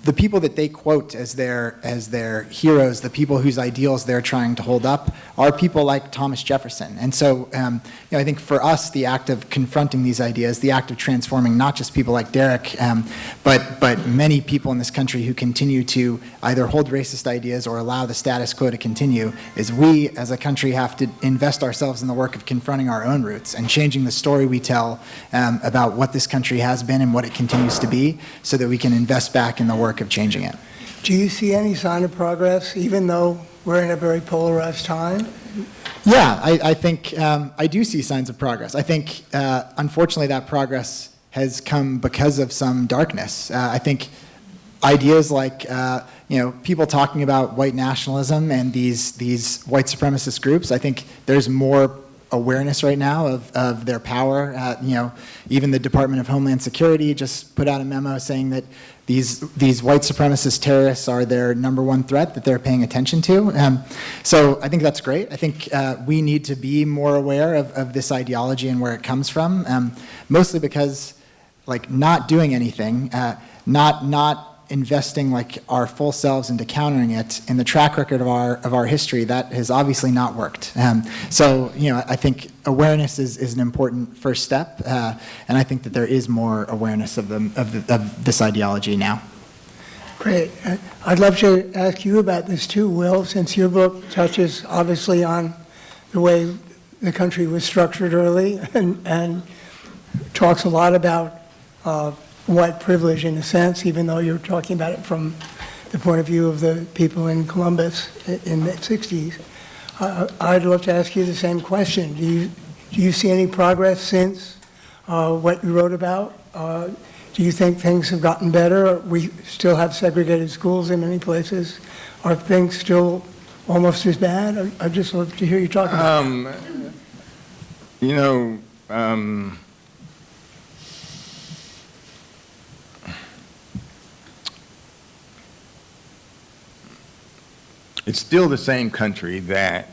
the people that they quote as their heroes, the people whose ideals they're trying to hold up, are people like Thomas Jefferson. And so I think for us, the act of confronting these ideas, the act of transforming not just people like Derek, but many people in this country who continue to either hold racist ideas or allow the status quo to continue, is we as a country have to invest ourselves in the work of confronting our own roots and changing the story we tell about what this country has been and what it continues to be, so that we can invest back in the work of changing it. Do you see any sign of progress, even though we're in a very polarized time? Yeah, I think I do see signs of progress. I think, unfortunately, that progress has come because of some darkness. I think ideas like, people talking about white nationalism and these white supremacist groups, I think there's more awareness right now of their power. Even the Department of Homeland Security just put out a memo saying that these white supremacist terrorists are their number one threat that they're paying attention to. So I think that's great. I think we need to be more aware of this ideology and where it comes from, mostly because not doing anything, not investing our full selves into countering it, in the track record of our history, that has obviously not worked. So I think awareness is an important first step, and I think that there is more awareness of this ideology now. Great. I'd love to ask you about this too, Wil, since your book touches obviously on the way the country was structured early and talks a lot about white privilege in a sense, even though you're talking about it from the point of view of the people in Columbus in the 60s. I'd love to ask you the same question. Do you see any progress since what you wrote about? Do you think things have gotten better? We still have segregated schools in many places. Are things still almost as bad? I'd just love to hear you talk about that. You know, it's still the same country that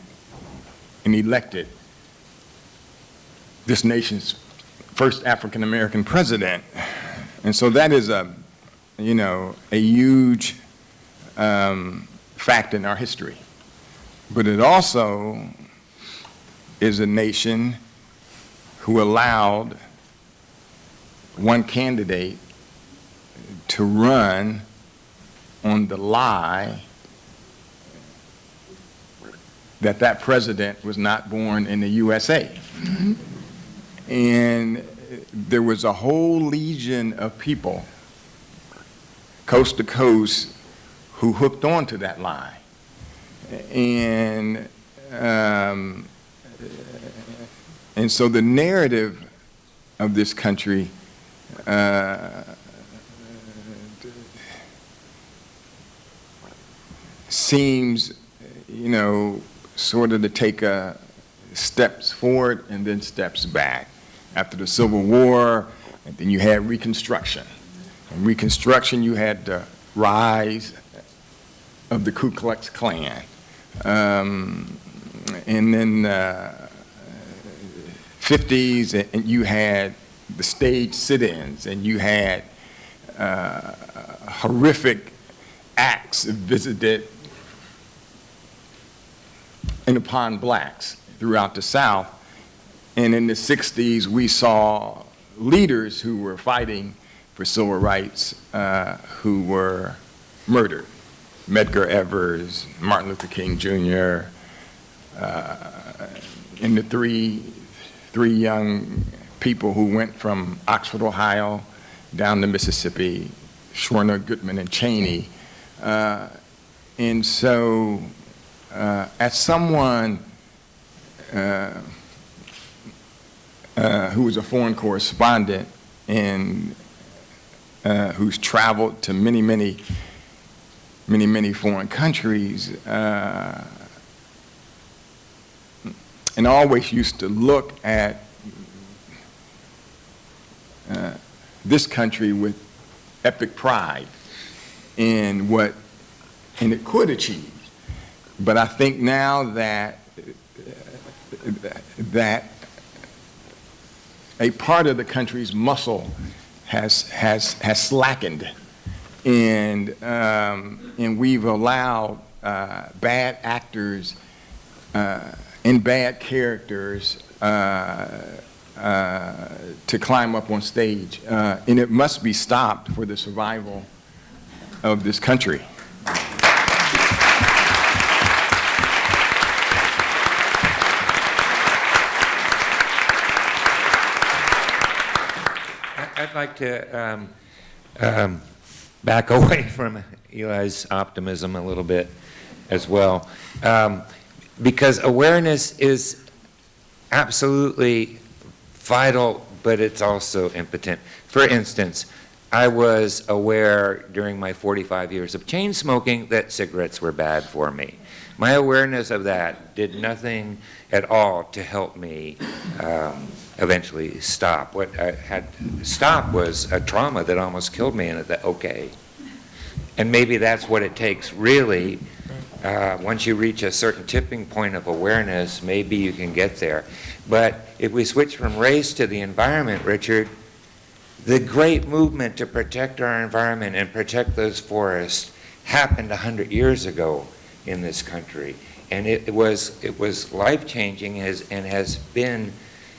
elected this nation's first African-American president. And so that is a huge fact in our history. But it also is a nation who allowed one candidate to run on the lie that president was not born in the USA. Mm-hmm. And there was a whole legion of people, coast to coast, who hooked on to that lie. And so the narrative of this country seems, sort of to take steps forward and then steps back. After the Civil War, and then you had Reconstruction. In Reconstruction, you had the rise of the Ku Klux Klan. And then 50s, and you had the stage sit-ins, and you had horrific acts visited and upon blacks throughout the South. And in the 60s, we saw leaders who were fighting for civil rights who were murdered. Medgar Evers, Martin Luther King Jr., and the three young people who went from Oxford, Ohio, down to Mississippi, Schwerner, Goodman, and Cheney. And so, as someone who was a foreign correspondent and who's traveled to many foreign countries, and always used to look at this country with epic pride in what it could achieve. But I think now that a part of the country's muscle has slackened, and we've allowed bad actors and bad characters to climb up on stage, and it must be stopped for the survival of this country. I'd like to back away from Eli's optimism a little bit as well, because awareness is absolutely vital, but it's also impotent. For instance, I was aware during my 45 years of chain smoking that cigarettes were bad for me. My awareness of that did nothing at all to help me eventually stop. What I had stopped was a trauma that almost killed me, and that okay. And maybe that's what it takes, really. Once you reach a certain tipping point of awareness, maybe you can get there. But if we switch from race to the environment, Richard, the great movement to protect our environment and protect those forests happened 100 years ago in this country. And it was life-changing and has been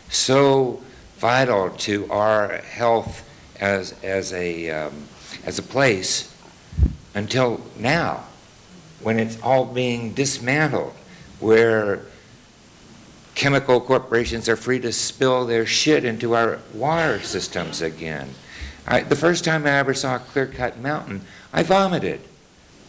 so vital to our health as a place until now, when it's all being dismantled, where chemical corporations are free to spill their shit into our water systems again. The first time I ever saw a clear-cut mountain, I vomited.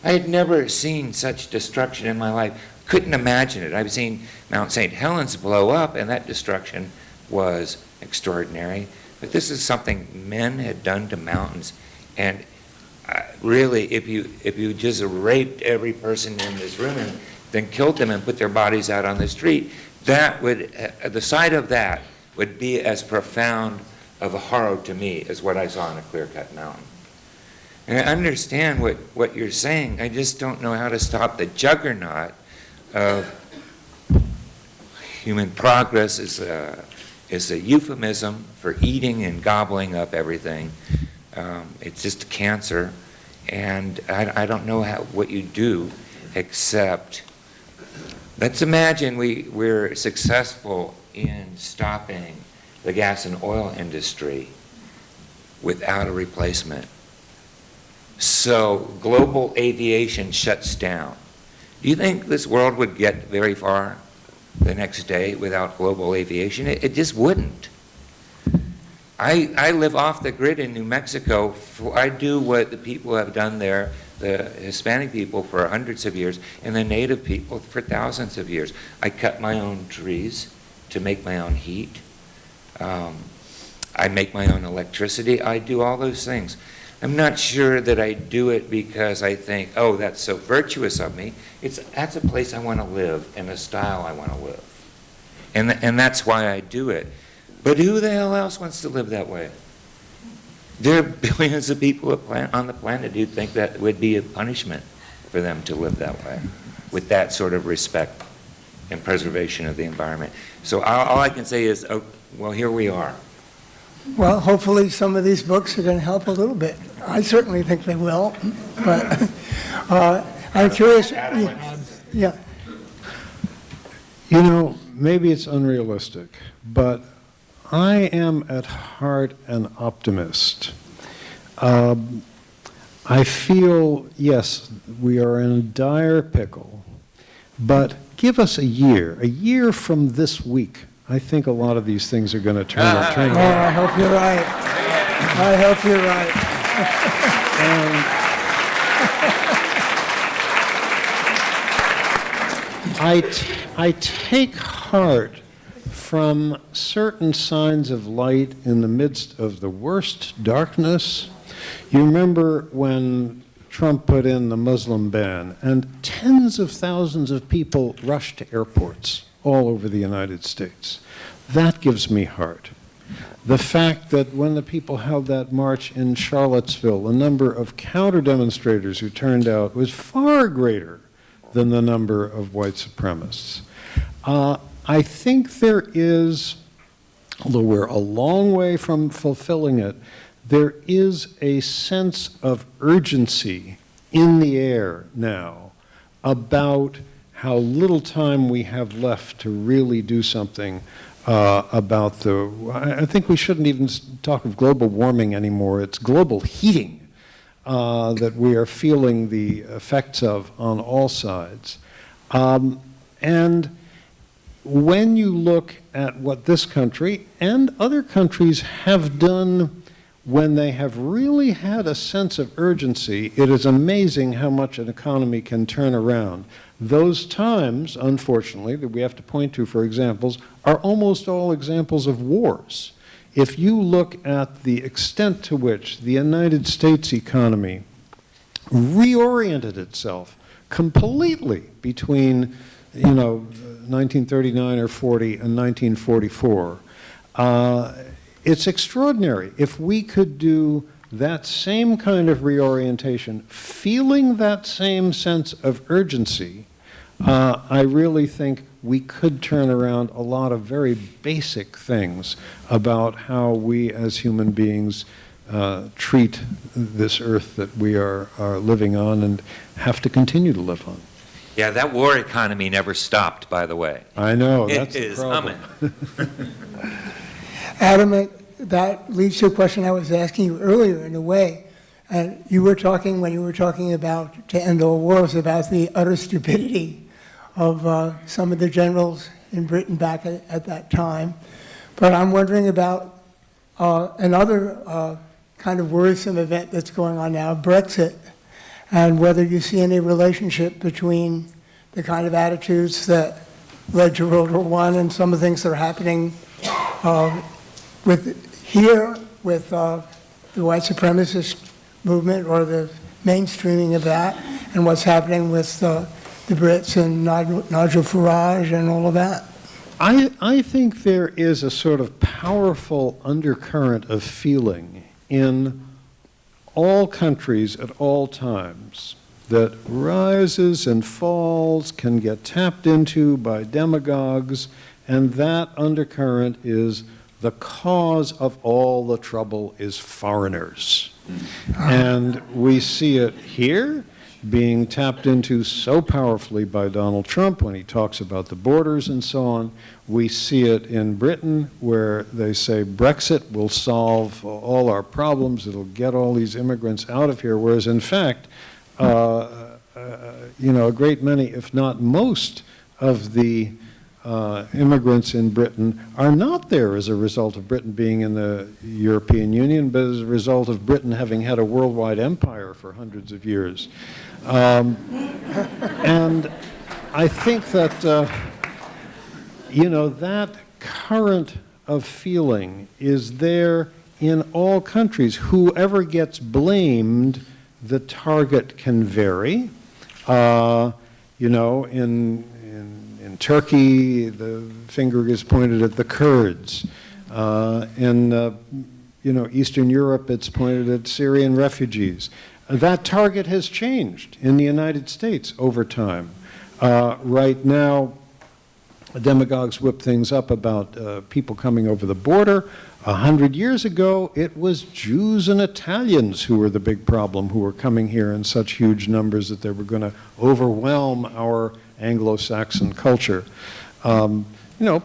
I had never seen such destruction in my life. Couldn't imagine it. I've seen Mount St. Helens blow up, and that destruction was extraordinary. But this is something men had done to mountains. And really, if you just raped every person in this room and then killed them and put their bodies out on the street, that would, the sight of that would be as profound of a horror to me as what I saw on a clear-cut mountain. And I understand what you're saying. I just don't know how to stop the juggernaut of human progress is a euphemism for eating and gobbling up everything. It's just a cancer, and I don't know what you do except, let's imagine we're successful in stopping the gas and oil industry without a replacement. So global aviation shuts down. Do you think this world would get very far the next day without global aviation? It just wouldn't. I live off the grid in New Mexico. I do what the people have done there, the Hispanic people, for hundreds of years, and the native people for thousands of years. I cut my own trees to make my own heat. I make my own electricity. I do all those things. I'm not sure that I do it because I think, oh, that's so virtuous of me. That's a place I want to live and a style I want to live. And that's why I do it. But who the hell else wants to live that way? There are billions of people on the planet who think that would be a punishment for them to live that way, with that sort of respect and preservation of the environment. So all I can say is, oh, well, here we are. Well, hopefully some of these books are going to help a little bit. I certainly think they will, but I'm curious. Yeah. You know, maybe it's unrealistic, but I am at heart an optimist. I feel, yes, we are in a dire pickle, but give us a year from this week. I think a lot of these things are going to turn around. Oh, I hope you're right. I hope you're right. I take heart from certain signs of light in the midst of the worst darkness. You remember when Trump put in the Muslim ban, and tens of thousands of people rushed to airports all over the United States. That gives me heart. The fact that when the people held that march in Charlottesville, the number of counter-demonstrators who turned out was far greater than the number of white supremacists. I think there is, although we're a long way from fulfilling it, there is a sense of urgency in the air now about how little time we have left to really do something about I think we shouldn't even talk of global warming anymore. It's global heating that we are feeling the effects of on all sides. And when you look at what this country and other countries have done when they have really had a sense of urgency, it is amazing how much an economy can turn around. Those times, unfortunately, that we have to point to for examples, are almost all examples of wars. If you look at the extent to which the United States economy reoriented itself completely between, 1939 or 40 and 1944, it's extraordinary. If we could do that same kind of reorientation, feeling that same sense of urgency, I really think we could turn around a lot of very basic things about how we as human beings treat this earth that we are living on and have to continue to live on. Yeah, that war economy never stopped, by the way. I know, that's it the is problem. humming. Adam, that leads to a question I was asking you earlier in a way. And you were talking, when you were talking about to end all wars, about the utter stupidity of some of the generals in Britain back at that time. But I'm wondering about another kind of worrisome event that's going on now, Brexit, and whether you see any relationship between the kind of attitudes that led to World War I and some of the things that are happening with the white supremacist movement or the mainstreaming of that, and what's happening with the Brits and Nigel Farage and all of that. I think there is a sort of powerful undercurrent of feeling in all countries at all times that rises and falls, can get tapped into by demagogues, and that undercurrent is the cause of all the trouble is foreigners. And we see it here being tapped into so powerfully by Donald Trump when he talks about the borders and so on. We see it in Britain where they say Brexit will solve all our problems, it'll get all these immigrants out of here, whereas in fact, a great many, if not most, of the immigrants in Britain are not there as a result of Britain being in the European Union, but as a result of Britain having had a worldwide empire for hundreds of years. And I think that, that current of feeling is there in all countries. Whoever gets blamed, the target can vary. In Turkey, the finger is pointed at the Kurds. In Eastern Europe, it's pointed at Syrian refugees. That target has changed in the United States over time. Right now, demagogues whip things up about people coming over the border. 100 years ago, it was Jews and Italians who were the big problem, who were coming here in such huge numbers that they were going to overwhelm our Anglo-Saxon culture.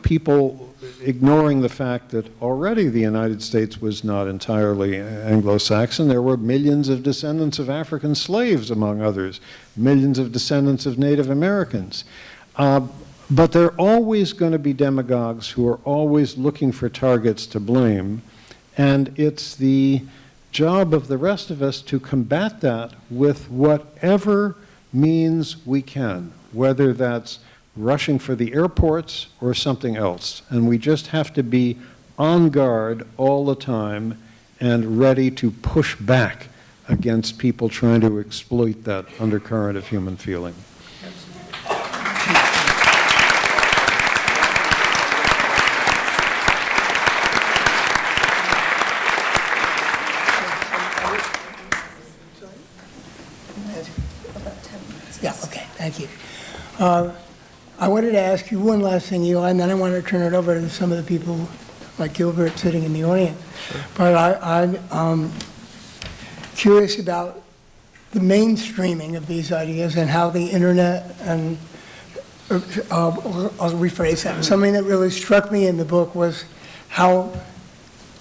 People ignoring the fact that already the United States was not entirely Anglo-Saxon. There were millions of descendants of African slaves, among others, millions of descendants of Native Americans. But there are always going to be demagogues who are always looking for targets to blame, and it's the job of the rest of us to combat that with whatever means we can, whether that's rushing for the airports or something else. And we just have to be on guard all the time and ready to push back against people trying to exploit that undercurrent of human feeling. Yeah, okay, thank you. I wanted to ask you one last thing, Eli, and then I want to turn it over to some of the people like Gilbert sitting in the audience. Sure. But I'm curious about the mainstreaming of these ideas and how the internet and, I'll rephrase that, something that really struck me in the book was how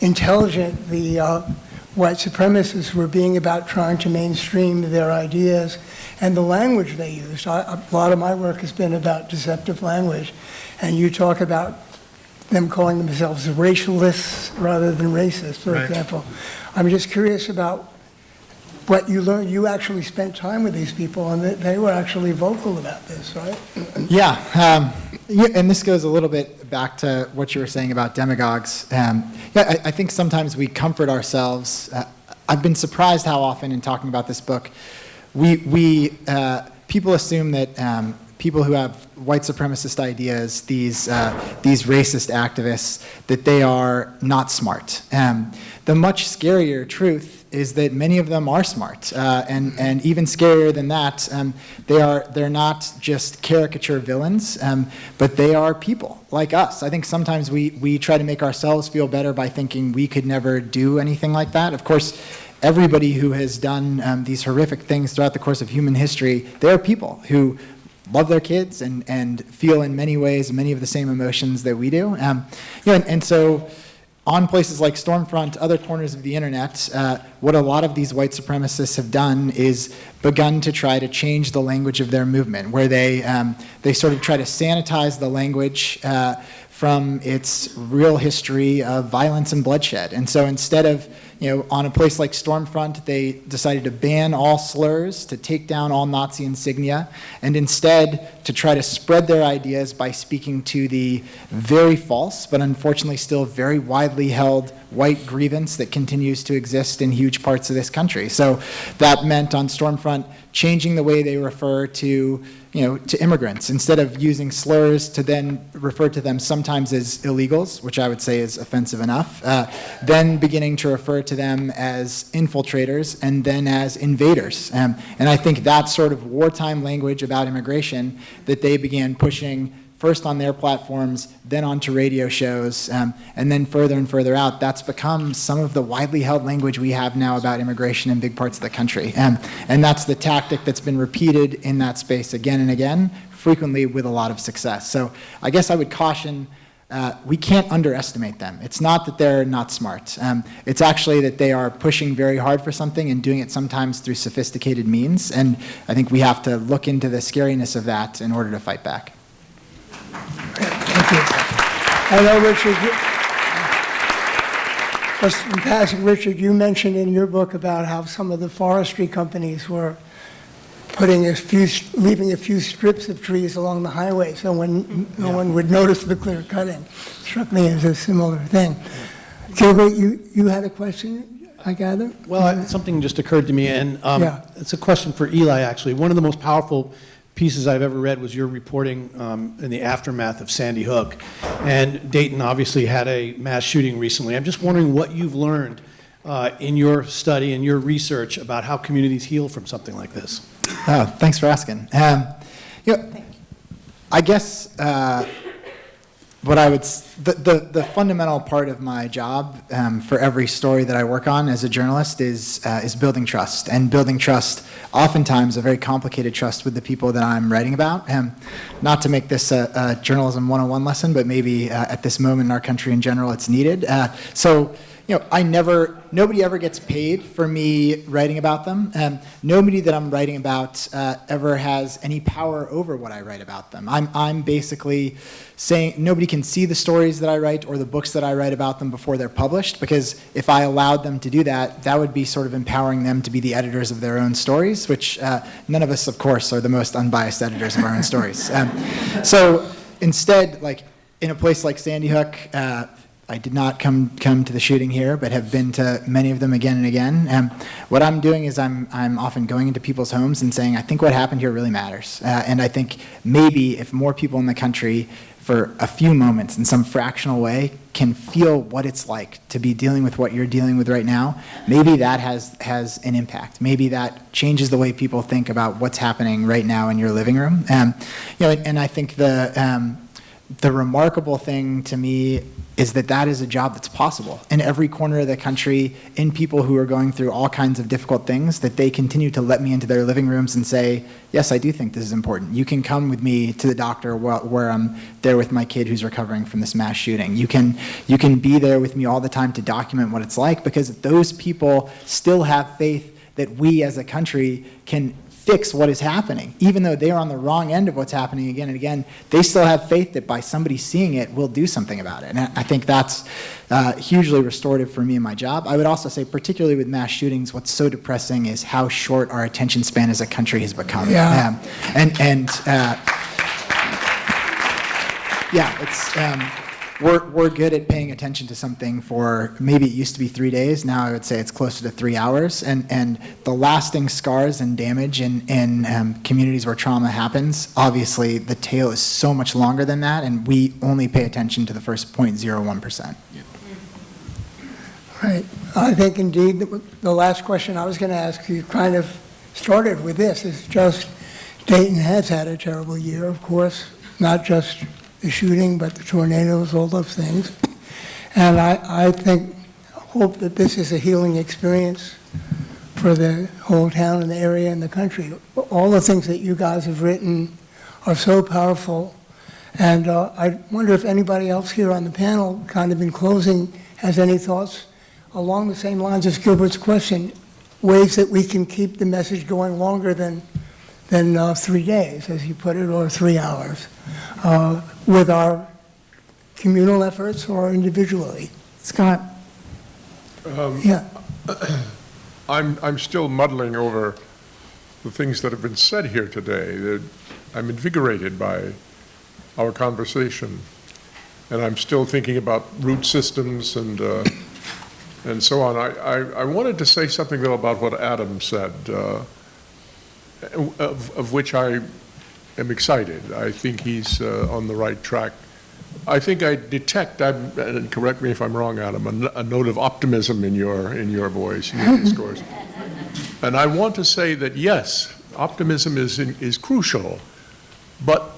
intelligent the white supremacists were being about trying to mainstream their ideas and the language they used. A lot of my work has been about deceptive language, and you talk about them calling themselves racialists rather than racists, for example. I'm just curious about what you learned. You actually spent time with these people, and they were actually vocal about this, right? Yeah, and this goes a little bit back to what you were saying about demagogues. I think sometimes we comfort ourselves. I've been surprised how often in talking about this book, people assume that people who have white supremacist ideas, these racist activists, that they are not smart. The much scarier truth is that many of them are smart, and even scarier than that, they're not just caricature villains, but they are people like us. I think sometimes we try to make ourselves feel better by thinking we could never do anything like that. Of course, everybody who has done these horrific things throughout the course of human history, there are people who love their kids and feel in many ways many of the same emotions that we do. And so on places like Stormfront, other corners of the internet, what a lot of these white supremacists have done is begun to try to change the language of their movement, where they sort of try to sanitize the language from its real history of violence and bloodshed. And so instead of, on a place like Stormfront, they decided to ban all slurs, to take down all Nazi insignia, and instead to try to spread their ideas by speaking to the very false, but unfortunately still very widely held white grievance that continues to exist in huge parts of this country. So that meant on Stormfront changing the way they refer to immigrants. Instead of using slurs to then refer to them sometimes as illegals, which I would say is offensive enough, then beginning to refer to them as infiltrators and then as invaders. And I think that sort of wartime language about immigration that they began pushing first on their platforms, then onto radio shows, and then further and further out, that's become some of the widely held language we have now about immigration in big parts of the country. And that's the tactic that's been repeated in that space again and again, frequently with a lot of success. So I guess I would caution, we can't underestimate them. It's not that they're not smart. It's actually that they are pushing very hard for something and doing it sometimes through sophisticated means. And I think we have to look into the scariness of that in order to fight back. Thank you. I know, Richard, just in passing, Richard, you mentioned in your book about how some of the forestry companies were leaving a few strips of trees along the highway so no one would notice the clear cutting. Struck me as a similar thing. Gilbert, you had a question, I gather? Well, something just occurred to me, and it's a question for Eli, actually. One of the most powerful pieces I've ever read was your reporting in the aftermath of Sandy Hook. And Dayton obviously had a mass shooting recently. I'm just wondering what you've learned in your study and your research about how communities heal from something like this. Oh, thanks for asking. I guess what I would, the fundamental part of my job for every story that I work on as a journalist is building trust, and building trust, oftentimes a very complicated trust with the people that I'm writing about. Not to make this a journalism 101 lesson, but maybe at this moment in our country in general, it's needed. Nobody ever gets paid for me writing about them. Nobody that I'm writing about ever has any power over what I write about them. I'm basically saying nobody can see the stories that I write or the books that I write about them before they're published, because if I allowed them to do that, that would be sort of empowering them to be the editors of their own stories, which none of us, of course, are the most unbiased editors of our own stories. So instead, like in a place like Sandy Hook, I did not come to the shooting here, but have been to many of them again and again. What I'm doing is I'm often going into people's homes and saying, I think what happened here really matters. And I think maybe if more people in the country for a few moments in some fractional way can feel what it's like to be dealing with what you're dealing with right now, maybe that has an impact. Maybe that changes the way people think about what's happening right now in your living room. And I think the remarkable thing to me is that is a job that's possible in every corner of the country, in people who are going through all kinds of difficult things, that they continue to let me into their living rooms and say, yes, I do think this is important. You can come with me to the doctor where I'm there with my kid who's recovering from this mass shooting. You can be there with me all the time to document what it's like, because those people still have faith that we as a country can fix what is happening. Even though they are on the wrong end of what's happening again and again, they still have faith that by somebody seeing it, we'll do something about it. And I think that's hugely restorative for me in my job. I would also say, particularly with mass shootings, what's so depressing is how short our attention span as a country has become. We're good at paying attention to something for, maybe it used to be 3 days, now I would say it's closer to 3 hours, and the lasting scars and damage in communities where trauma happens, obviously the tail is so much longer than that, and we only pay attention to the first 0.01%. Right. I think indeed the last question I was going to ask you kind of started with this. It's just Dayton has had a terrible year, of course, not just the shooting, but the tornadoes, all those things. And I hope that this is a healing experience for the whole town and the area and the country. All the things that you guys have written are so powerful. And I wonder if anybody else here on the panel, kind of in closing, has any thoughts along the same lines as Gilbert's question, ways that we can keep the message going longer than 3 days, as you put it, or 3 hours, with our communal efforts or individually. Scott? Yeah. I'm still muddling over the things that have been said here today. I'm invigorated by our conversation, and I'm still thinking about root systems and so on. I wanted to say something, though, about what Adam said, of which I am excited. I think he's on the right track. I think I detect, and correct me if I'm wrong, Adam, a note of optimism in your voice, in your discourse. And I want to say that, yes, optimism is crucial, but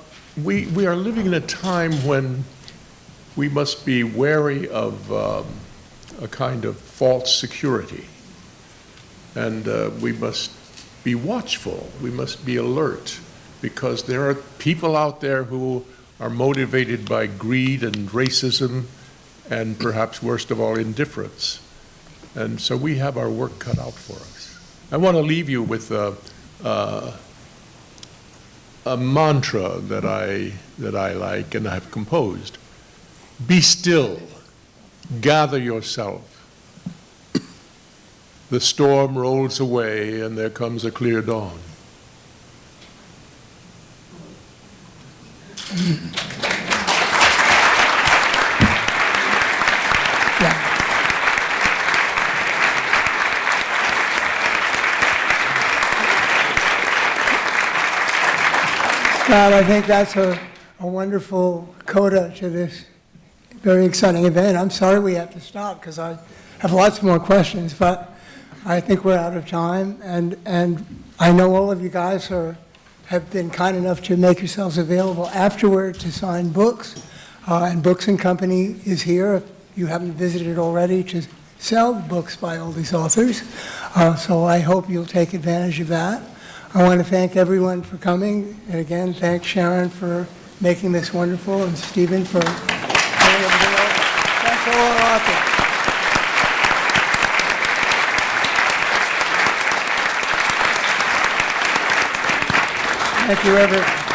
we are living in a time when we must be wary of a kind of false security. And we must be watchful, we must be alert, because there are people out there who are motivated by greed and racism and perhaps worst of all, indifference. And so we have our work cut out for us. I want to leave you with a mantra that I like and have composed. Be still, gather yourself. The storm rolls away and there comes a clear dawn. Scott, I think that's a wonderful coda to this very exciting event. I'm sorry we have to stop because I have lots more questions, but I think we're out of time. And I know all of you guys have been kind enough to make yourselves available afterward to sign books. And Books and Company is here, if you haven't visited already, to sell books by all these authors. So I hope you'll take advantage of that. I want to thank everyone for coming, and again, thank Sharon for making this wonderful, and Stephen for putting everything over. Thanks all our authors. Thank you, everyone.